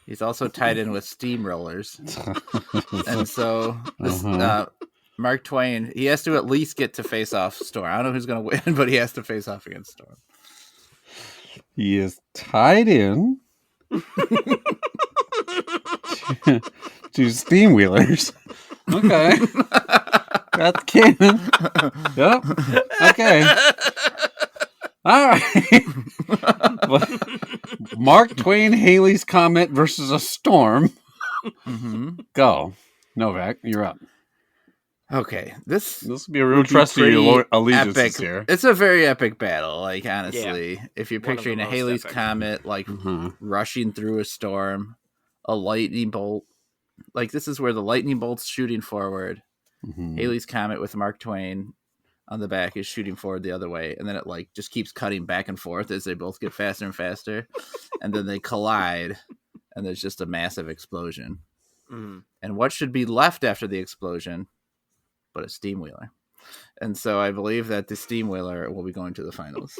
He's also tied in with steamrollers. And so this, Mark Twain, he has to at least get to face off Storm. I don't know who's going to win, but he has to face off against Storm. He is tied in to steamwheelers. Okay. That's canon. Yep. Okay. All right. Mark Twain, Halley's Comet versus a storm. Mm-hmm. Go. Novak, you're up. Okay. This will be a real trust to your allegiances here. It's a very epic battle. Like, honestly, if you're picturing a Halley's Comet, like, rushing through a storm, a lightning bolt, like, this is where the lightning bolt's shooting forward. Mm-hmm. Halley's Comet with Mark Twain on the back is shooting forward the other way, and then it like just keeps cutting back and forth as they both get faster and faster, and then they collide, and there's just a massive explosion. And what should be left after the explosion but a steamwheeler? And so I believe that the steamwheeler will be going to the finals.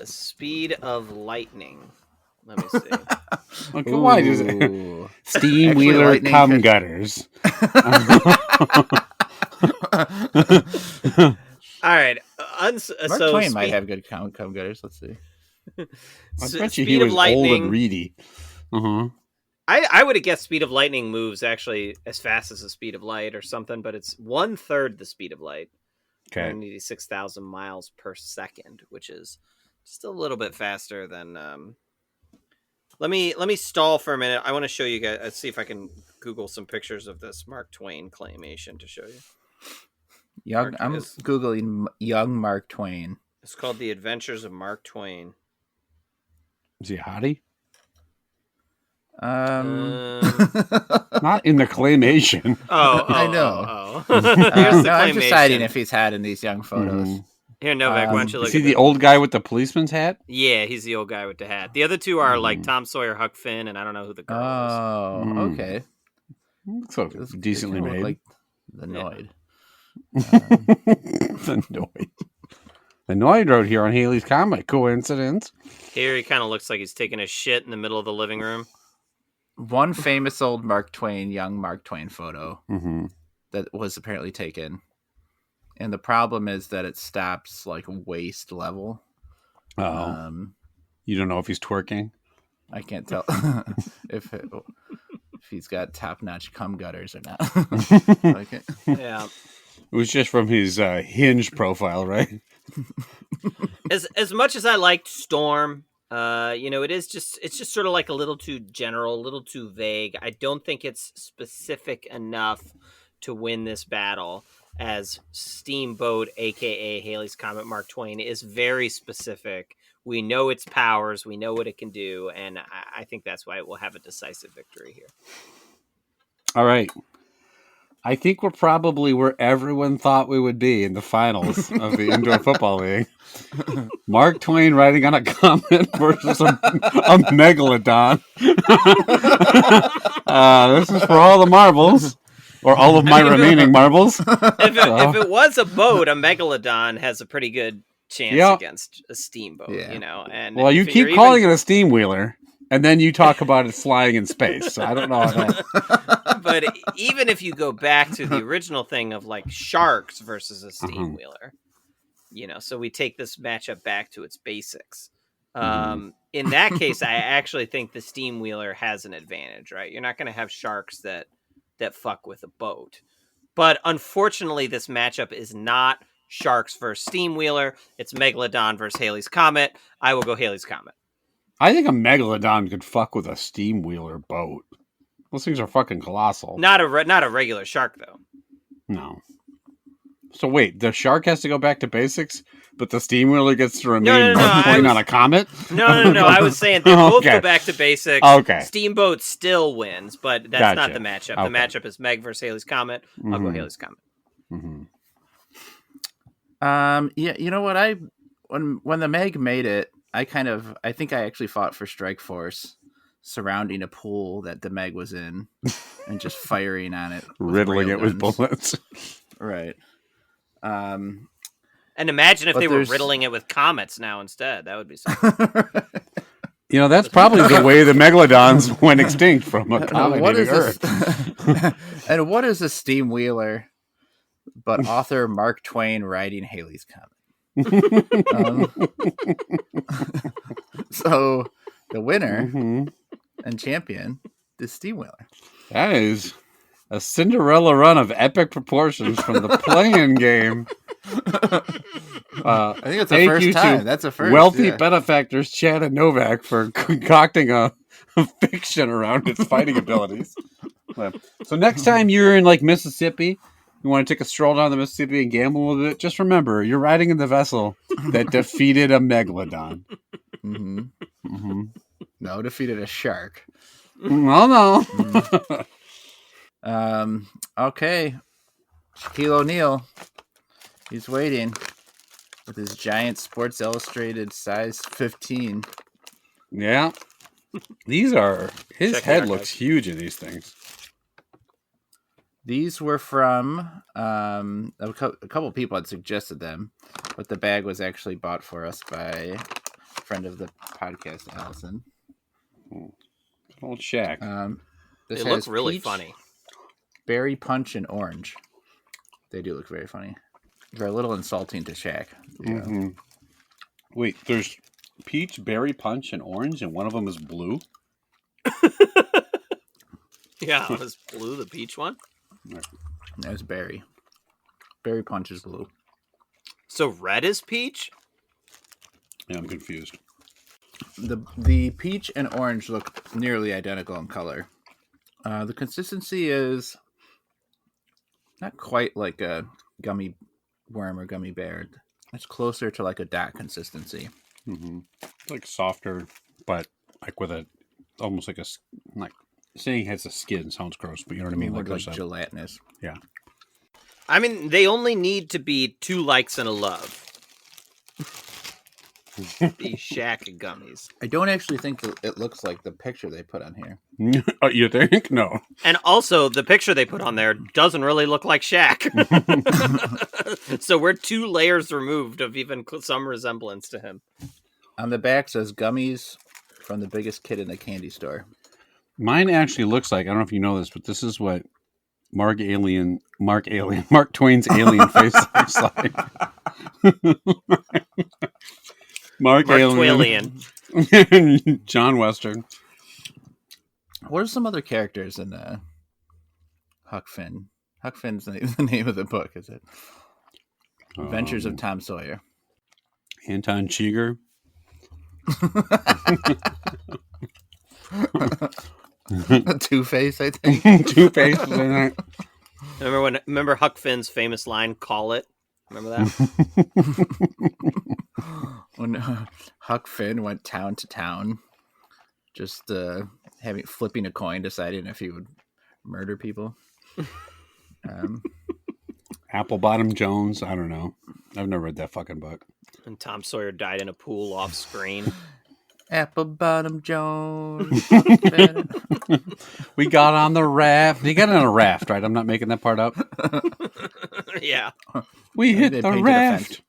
Speed of lightning. Let me see. Okay, why does steamwheeler cum gutters? All right. Mark Twain might have good cum gutters. Let's see. I bet you he was old and reedy. I would have guessed speed of lightning moves actually as fast as the speed of light or something, but it's 1/3 the speed of light. Okay. 186,000 miles per second, which is just a little bit faster than. Let me stall for a minute. I want to show you guys. Let's see if I can Google some pictures of this Mark Twain claymation to show you. I'm Googling young Mark Twain. It's called The Adventures of Mark Twain. Is he a hottie? Not Not in the claymation. I know. Oh. Here's the I'm claymation. deciding if he's had in these young photos. Mhm. Here, Novak, why don't you look Is he at the old guy with the policeman's hat? Yeah, he's the old guy with the hat. The other two are like Tom Sawyer, Huck Finn, and I don't know who the girl is. Oh, okay. Looks so decently They kinda made. look like the Noid. The Noid. The Noid wrote here on Haley's Comic. Coincidence? Here he kind of looks like he's taking a shit in the middle of the living room. One famous old Mark Twain, young Mark Twain photo Mm-hmm. that was apparently taken. And the problem is that it stops like waist level. You don't know if he's twerking? I can't tell if he's got top-notch cum gutters or not. Okay. Yeah. It was just from his Hinge profile, right? As much as I liked Storm, it's just sort of like a little too general, a little too vague. I don't think it's specific enough to win this battle, as Steamboat, aka Haley's Comet Mark Twain, is very specific. We know its powers, we know what it can do, and I think that's why it will have a decisive victory here. All right. I think we're probably where everyone thought we would be in the finals of the Indoor Football League. Mark Twain riding on a comet versus a megalodon. This is for all the marbles. Or all of my remaining marbles. If it was a boat, a megalodon has a pretty good chance against a steamboat, And well, you keep calling it a steam wheeler, and then you talk about it flying in space. So I don't know how that. But even if you go back to the original thing of like sharks versus a steam wheeler, so we take this matchup back to its basics. In that case, I actually think the steam wheeler has an advantage, right? You're not going to have sharks that fuck with a boat. But unfortunately, this matchup is not sharks versus steam wheeler. It's Megalodon versus Haley's Comet. I will go Haley's Comet. I think a megalodon could fuck with a steam wheeler boat. Those things are fucking colossal. Not a regular shark, though. No. So wait, the shark has to go back to basics, but the steam wheeler gets to remain Mark Twain on a comet? No. I was saying they both go back to basics. Okay. Steamboat still wins, but that's not the matchup. Okay. The matchup is Meg versus Haley's Comet. I'll go Haley's Comet. Mm-hmm. Yeah, you know what? When the Meg made it, I think I actually fought for Strike Force, surrounding a pool that the Meg was in, and just firing on it, riddling it with bullets. Right. And imagine if they were riddling it with comets now instead. That would be something. That's probably the way the megalodons went extinct, from a comet hitting Earth. And what is a steam wheeler but author Mark Twain riding Haley's Comet? So the winner and champion is steam wheeler. That is a Cinderella run of epic proportions from the playing game. I think it's the first time. That's a first. Wealthy benefactors Chad and Novak for concocting a fiction around its fighting abilities. So next time you're in like Mississippi, you want to take a stroll down the Mississippi and gamble with it, just remember you're riding in the vessel that defeated a megalodon. No, defeated a shark. No. Okay. Shaquille O'Neal. He's waiting with his giant Sports Illustrated size 15. Yeah. His head looks huge in these things. These were from a couple people had suggested them, but the bag was actually bought for us by a friend of the podcast, Allison. Old Shaq. They look really funny. Berry punch and orange. They do look very funny. They're a little insulting to Shaq. Yeah. Wait, there's peach, berry punch, and orange, and one of them is blue? Yeah, was blue the peach one? That was berry. Berry punch is blue. So red is peach? Yeah, I'm confused. The peach and orange look nearly identical in color. The consistency is not quite like a gummy worm or gummy bear. It's closer to like a dat consistency. Mm-hmm. Like softer, but like with a almost like a like saying it has a skin sounds gross, but you know what I mean? More Like like there's gelatinous. yeah. I mean, they only need to be 2 likes and a love. These Shaq gummies. I don't actually think that it looks like the picture they put on here. You think? No. And also, the picture they put on there doesn't really look like Shaq. So we're 2 layers removed of even some resemblance to him. On the back says gummies from the biggest kid in the candy store. Mine actually looks like, I don't know if you know this, but this is what Mark Twain's alien face looks like. Mark Twailian. John Western. What are some other characters in Huck Finn? Huck Finn's the name of the book, is it? Adventures of Tom Sawyer. Anton Chigurh. Two-Face, I think. Two-Face. Remember Huck Finn's famous line, "Call it"? Remember that? When Huck Finn went town to town, just flipping a coin, deciding if he would murder people. Applebottom Jones. I don't know. I've never read that fucking book. And Tom Sawyer died in a pool off screen. Applebottom Jones. We got on the raft. He got on a raft, right? I'm not making that part up. Yeah. We hit the raft.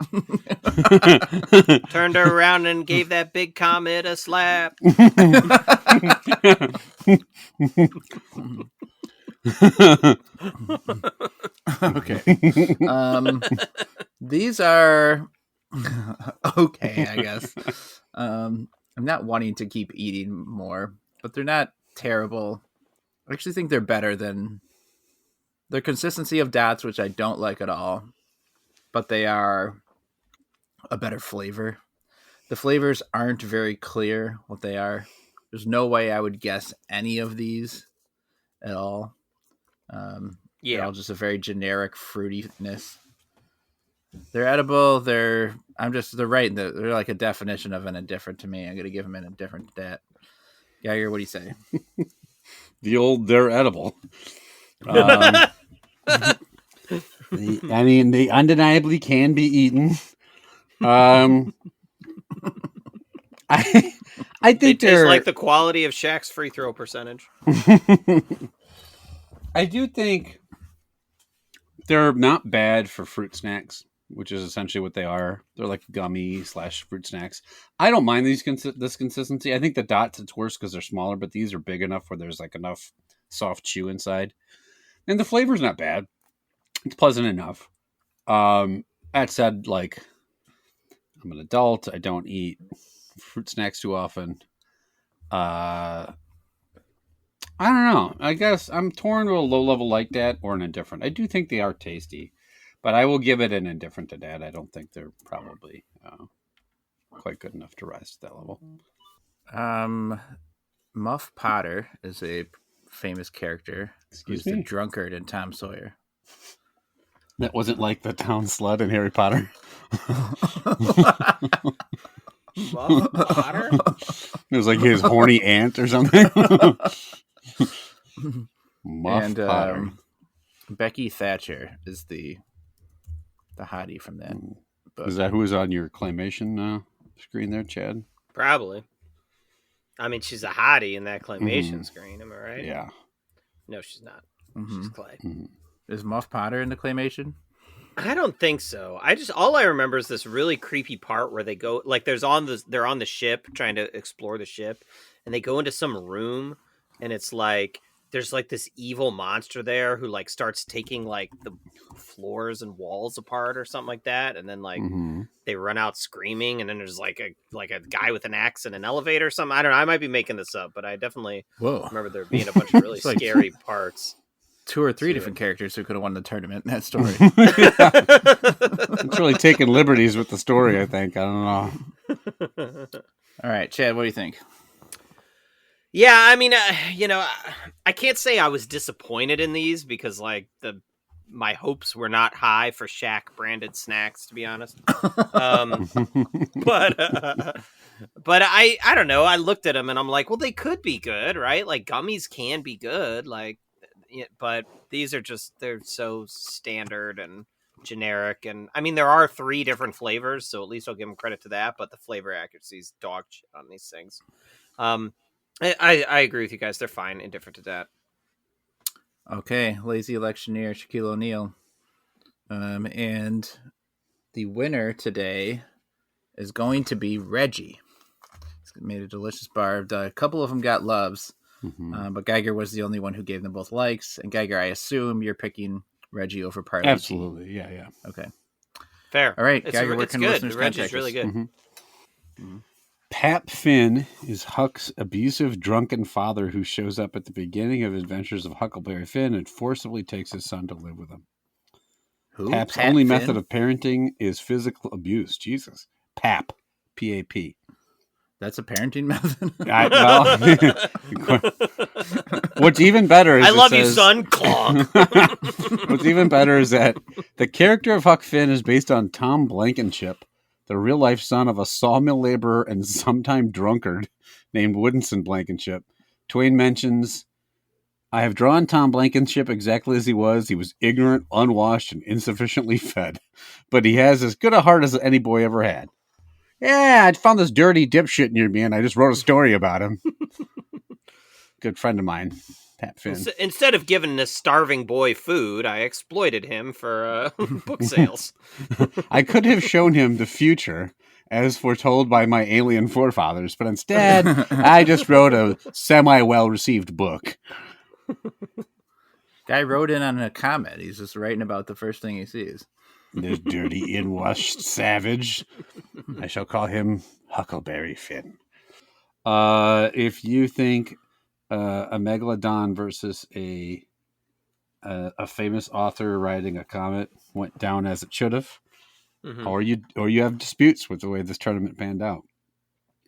Turned around and gave that big comet a slap. Okay. These are okay, I guess. I'm not wanting to keep eating more, but they're not terrible. I actually think they're better than their consistency of dots, which I don't like at all, but they are a better flavor. The flavors aren't very clear what they are. There's no way I would guess any of these at all. They're all just a very generic fruitiness. They're edible. They're right. They're like a definition of an indifferent to me. I'm gonna give them an indifferent to that. Geiger, what do you say? They're edible. They undeniably can be eaten. I think they taste like the quality of Shaq's free throw percentage. I do think they're not bad for fruit snacks, which is essentially what they are. They're like gummy / fruit snacks. I don't mind this consistency. I think the dots, it's worse because they're smaller, but these are big enough where there's like enough soft chew inside. And the flavor's not bad. It's pleasant enough. That said, like, I'm an adult. I don't eat fruit snacks too often. I don't know. I guess I'm torn to a low level like that or an indifferent. I do think they are tasty, but I will give it an indifferent to that. I don't think they're probably quite good enough to rise to that level. Muff Potter is a famous character. Excuse He's me? the drunkard in Tom Sawyer. That wasn't like the town slut in Harry Potter. Muff Potter? It was like his horny aunt or something. Muff Potter. Becky Thatcher is the hottie from that book. Is that who is on your claymation screen there, Chad? Probably. I mean, she's a hottie in that claymation screen. Am I right? Yeah. No, she's not. Mm-hmm. She's clay. Mm-hmm. Is Muff Potter in the claymation? I don't think so. All I remember is this really creepy part where they go, like, they're on the ship trying to explore the ship, and they go into some room, and it's like there's like this evil monster there who like starts taking like the floors and walls apart or something like that, and then like they run out screaming, and then there's like a guy with an axe in an elevator or something. I don't know. I might be making this up, but I definitely remember there being a bunch of really like scary parts. 2 or 3 different characters who could have won the tournament in that story. It's really taking liberties with the story, I think. I don't know. All right, Chad, what do you think? Yeah, I mean, I can't say I was disappointed in these because like my hopes were not high for Shaq branded snacks, to be honest. But I don't know. I looked at them and I'm like, well, they could be good, right? Like gummies can be good, like, but these are they're so standard and generic. And I mean, there are 3 different flavors, so at least I'll give them credit to that. But the flavor accuracy is dog shit on these things. I agree with you guys. They're fine, indifferent to that. Okay, lazy electioneer Shaquille O'Neal. And the winner today is going to be Reggie. He's made a delicious bar. A couple of them got loves, but Geiger was the only one who gave them both likes. And Geiger, I assume you're picking Reggie over Parle-G. Absolutely, yeah. Okay. Fair. All right, Geiger, where can listeners contact us? Reggie's really good. Pap Finn is Huck's abusive, drunken father who shows up at the beginning of Adventures of Huckleberry Finn and forcibly takes his son to live with him. Who? Pap's Pat only Finn? method of parenting is physical abuse. Jesus. Pap. P-A-P. That's a parenting method? What's even better is I love you, son. Clonk. What's even better is that the character of Huck Finn is based on Tom Blankenship, the real-life son of a sawmill laborer and sometime drunkard named Woodinson Blankenship. Twain mentions, I have drawn Tom Blankenship exactly as he was. He was ignorant, unwashed, and insufficiently fed. But he has as good a heart as any boy ever had. Yeah, I found this dirty dipshit near me, and I just wrote a story about him. Good friend of mine, Pat Finn. Instead of giving this starving boy food, I exploited him for book sales. I could have shown him the future, as foretold by my alien forefathers, but instead, I just wrote a semi-well-received book. Guy wrote in on a comment. He's just writing about the first thing he sees. This dirty, in-washed savage. I shall call him Huckleberry Finn. If you think a megalodon versus a famous author writing a comet went down as it should have, or you have disputes with the way this tournament panned out,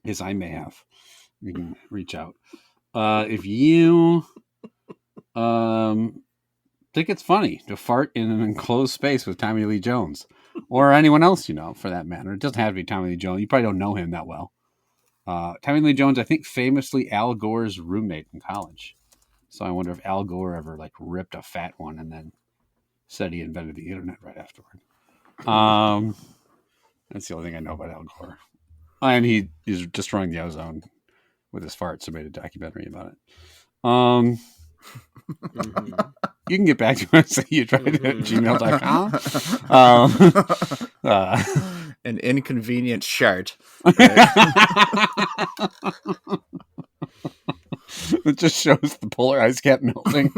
as I may have, you can reach out. If you think it's funny to fart in an enclosed space with Tommy Lee Jones, or anyone else you know, for that matter. It doesn't have to be Tommy Lee Jones. You probably don't know him that well. Tommy Lee Jones, I think, famously Al Gore's roommate in college. So I wonder if Al Gore ever like ripped a fat one and then said he invented the internet right afterward. That's the only thing I know about Al Gore. And he is destroying the ozone with his farts, so made a documentary about it. You can get back to us at youtried@gmail.com. An inconvenient shart. It just shows the polar ice cap melting.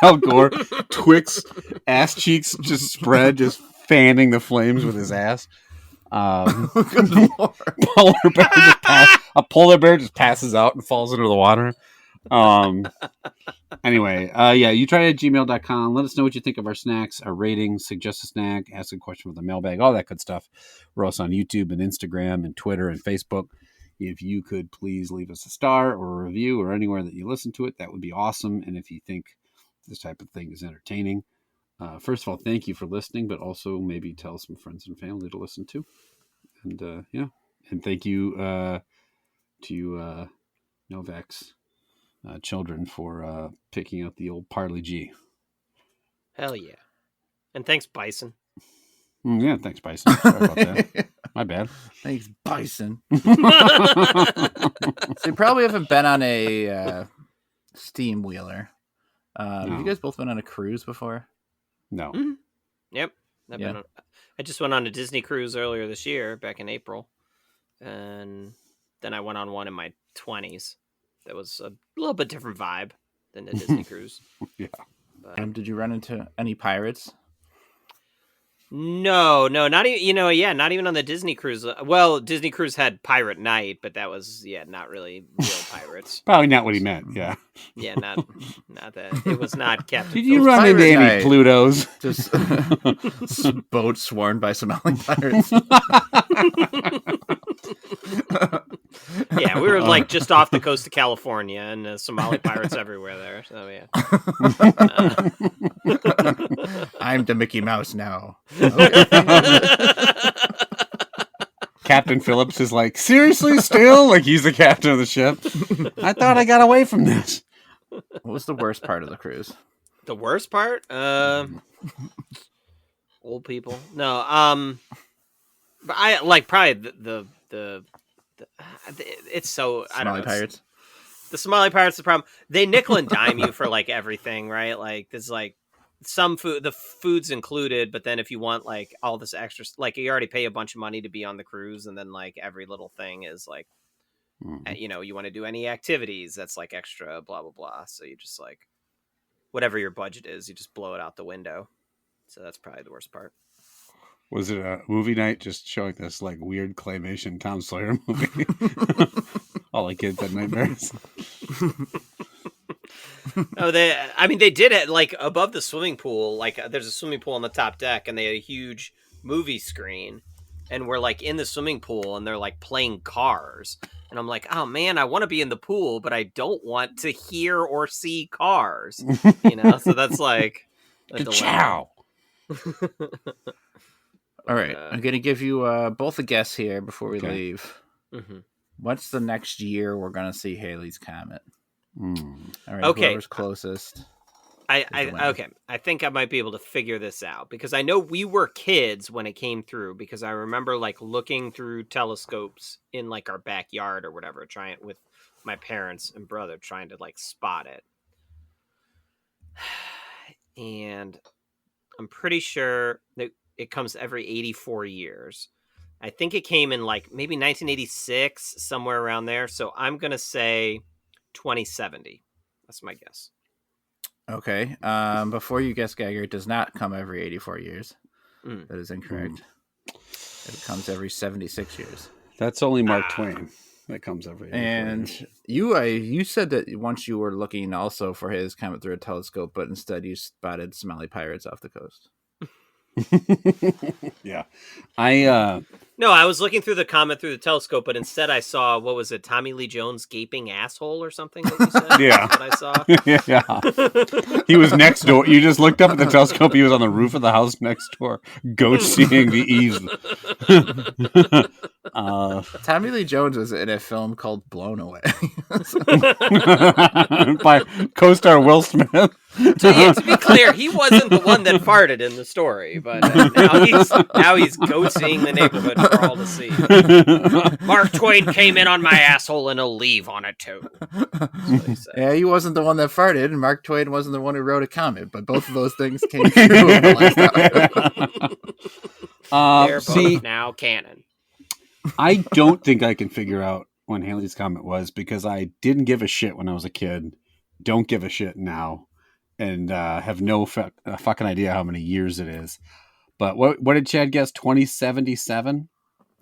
Al Gore, Twix, ass cheeks just spread, just fanning the flames with his ass. A polar bear just passes out and falls into the water. Anyway, you try it at gmail.com. Let us know what you think of our snacks, our ratings, suggest a snack, ask a question with a mailbag, all that good stuff. We're also on YouTube and Instagram and Twitter and Facebook. If you could please leave us a star or a review or anywhere that you listen to it, that would be awesome. And if you think this type of thing is entertaining, first of all, thank you for listening, but also maybe tell some friends and family to listen to. And and thank you to Novak's children for picking up the old Parle-G. Hell yeah. And thanks, Bison. Yeah, thanks, Bison. Sorry about that. My bad. Thanks, Bison. So you probably haven't been on a steam wheeler. No. Have you guys both been on a cruise before? No. Mm-hmm. Yep. I just went on a Disney cruise earlier this year, back in April. And then I went on one in my 20s. That was a little bit different vibe. than a Disney cruise. Yeah. But, Did you run into any pirates? no, not even, not even on the Disney cruise. Well, Disney cruise had pirate night, but that was, not really real pirates. Probably not what he meant. Yeah. Yeah, not that. It was not Captain Did you Phillips. run into Pirate any night. Plutos? Just boats swarmed by Somali pirates. Yeah, we were like just off the coast of California, and Somali pirates everywhere there. So yeah. I'm the Mickey Mouse now. Captain Phillips is like, seriously, still? Like he's the captain of the ship. I thought I got away from this. What was the worst part of the cruise? The worst part? Old people. No, but I like probably the it's so I don't Somali know. pirates. The Somali pirates, the problem, they nickel and dime you for like everything, right? Like there's like some food, the food's included, but then if you want like all this extra, like you already pay a bunch of money to be on the cruise, and then like every little thing is like, you want to do any activities that's like extra, blah blah blah. So you just like whatever your budget is, you just blow it out the window. So that's probably the worst part. Was it a movie night just showing this like weird claymation Tom Sawyer movie? All the kids had nightmares. Oh, they did it like above the swimming pool. Like there's a swimming pool on the top deck, and they had a huge movie screen, and we're like in the swimming pool, and they're like playing Cars, and I'm like, oh man, I want to be in the pool, but I don't want to hear or see Cars, So that's like a Ciao. All right, I'm going to give you both a guess here before we leave. Mm-hmm. What's the next year we're going to see Halley's Comet? All right, Okay. whoever's closest. Okay. I think I might be able to figure this out because I know we were kids when it came through, because I remember like looking through telescopes in like our backyard or whatever, trying with my parents and brother trying to like spot it. And I'm pretty sure that it comes every 84 years. I think it came in like maybe 1986, somewhere around there. So I'm going to say 2070. That's my guess. Okay. Before you guess, Geiger, it does not come every 84 years. That is incorrect. It comes every 76 years. That's only Mark Twain. That comes every 84 And years. you said that once you were looking also for his comet through a telescope, but instead you spotted Somali pirates off the coast. Yeah. No, I was looking through the comet through the telescope, but instead I saw, what was it, Tommy Lee Jones' gaping asshole or something that you said? Yeah. That's what I Yeah. He was next door. You just looked up at the telescope. He was on the roof of the house next door, goat seeing the eaves. Tommy Lee Jones was in a film called Blown Away. By co-star Will Smith. to be clear, he wasn't the one that farted in the story, but now he's goat seeing the neighborhood for all to see. Mark Twain came in on my asshole and he'll leave on it too. Yeah, he wasn't the one that farted, and Mark Twain wasn't the one who wrote a comet, but both of those things came true in the last hour. They're both now canon. I don't think I can figure out when Halley's Comet was, because I didn't give a shit when I was a kid, don't give a shit now, and have no fucking idea how many years it is. But what did Chad guess? 2077?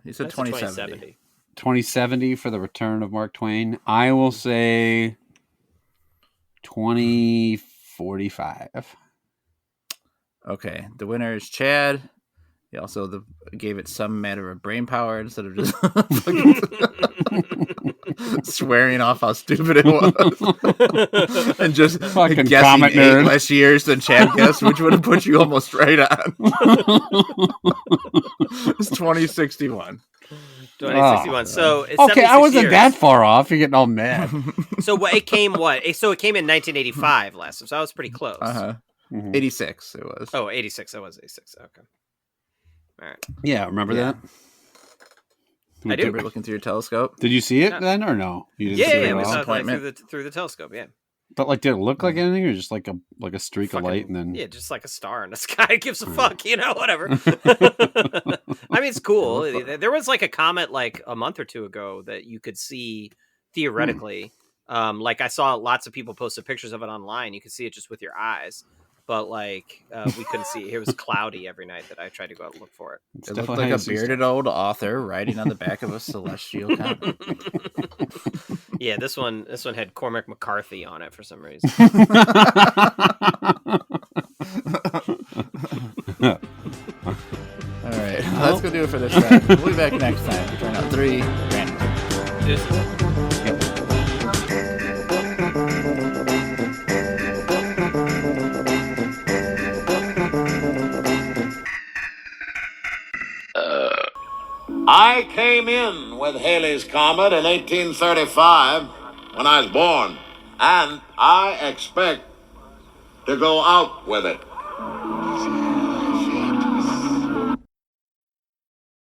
He said 2070. 2070 for the return of Mark Twain. I will say 2045. Okay, the winner is Chad. He also gave it some matter of brain power instead of just swearing off how stupid it was. And just Fucking guessing comet 8 nerd. less years than Chad guessed, which would have put you almost right on. It's 2061. 2061. So it's okay, I 76 wasn't years. that far off. You're getting all mad. So it came in 1985 last time, so I was pretty close. 86 it was. Oh, 86. I was 86. Okay. All right. Yeah, remember that? I do. Remember looking through your telescope? Did you see it then, or no? You didn't see it Yeah, at we all? saw it like, Appointment. through the telescope. Yeah. But like, did it look like anything, or just like a streak of light, and then Yeah, just like a star in the sky. Gives a fuck, whatever. I mean, it's cool. There was like a comet like a month or two ago that you could see theoretically Like I saw lots of people posted pictures of it online. You could see it just with your eyes, but like we couldn't see it. It was cloudy every night that I tried to go out and look for it. It looked like a bearded old author writing on the back of a celestial comic. Yeah, this one had Cormac McCarthy on it for some reason. All right, that's gonna do it for this time. We'll be back next time. Turn out 3 random. I came in with Halley's Comet in 1835 when I was born, and I expect to go out with it.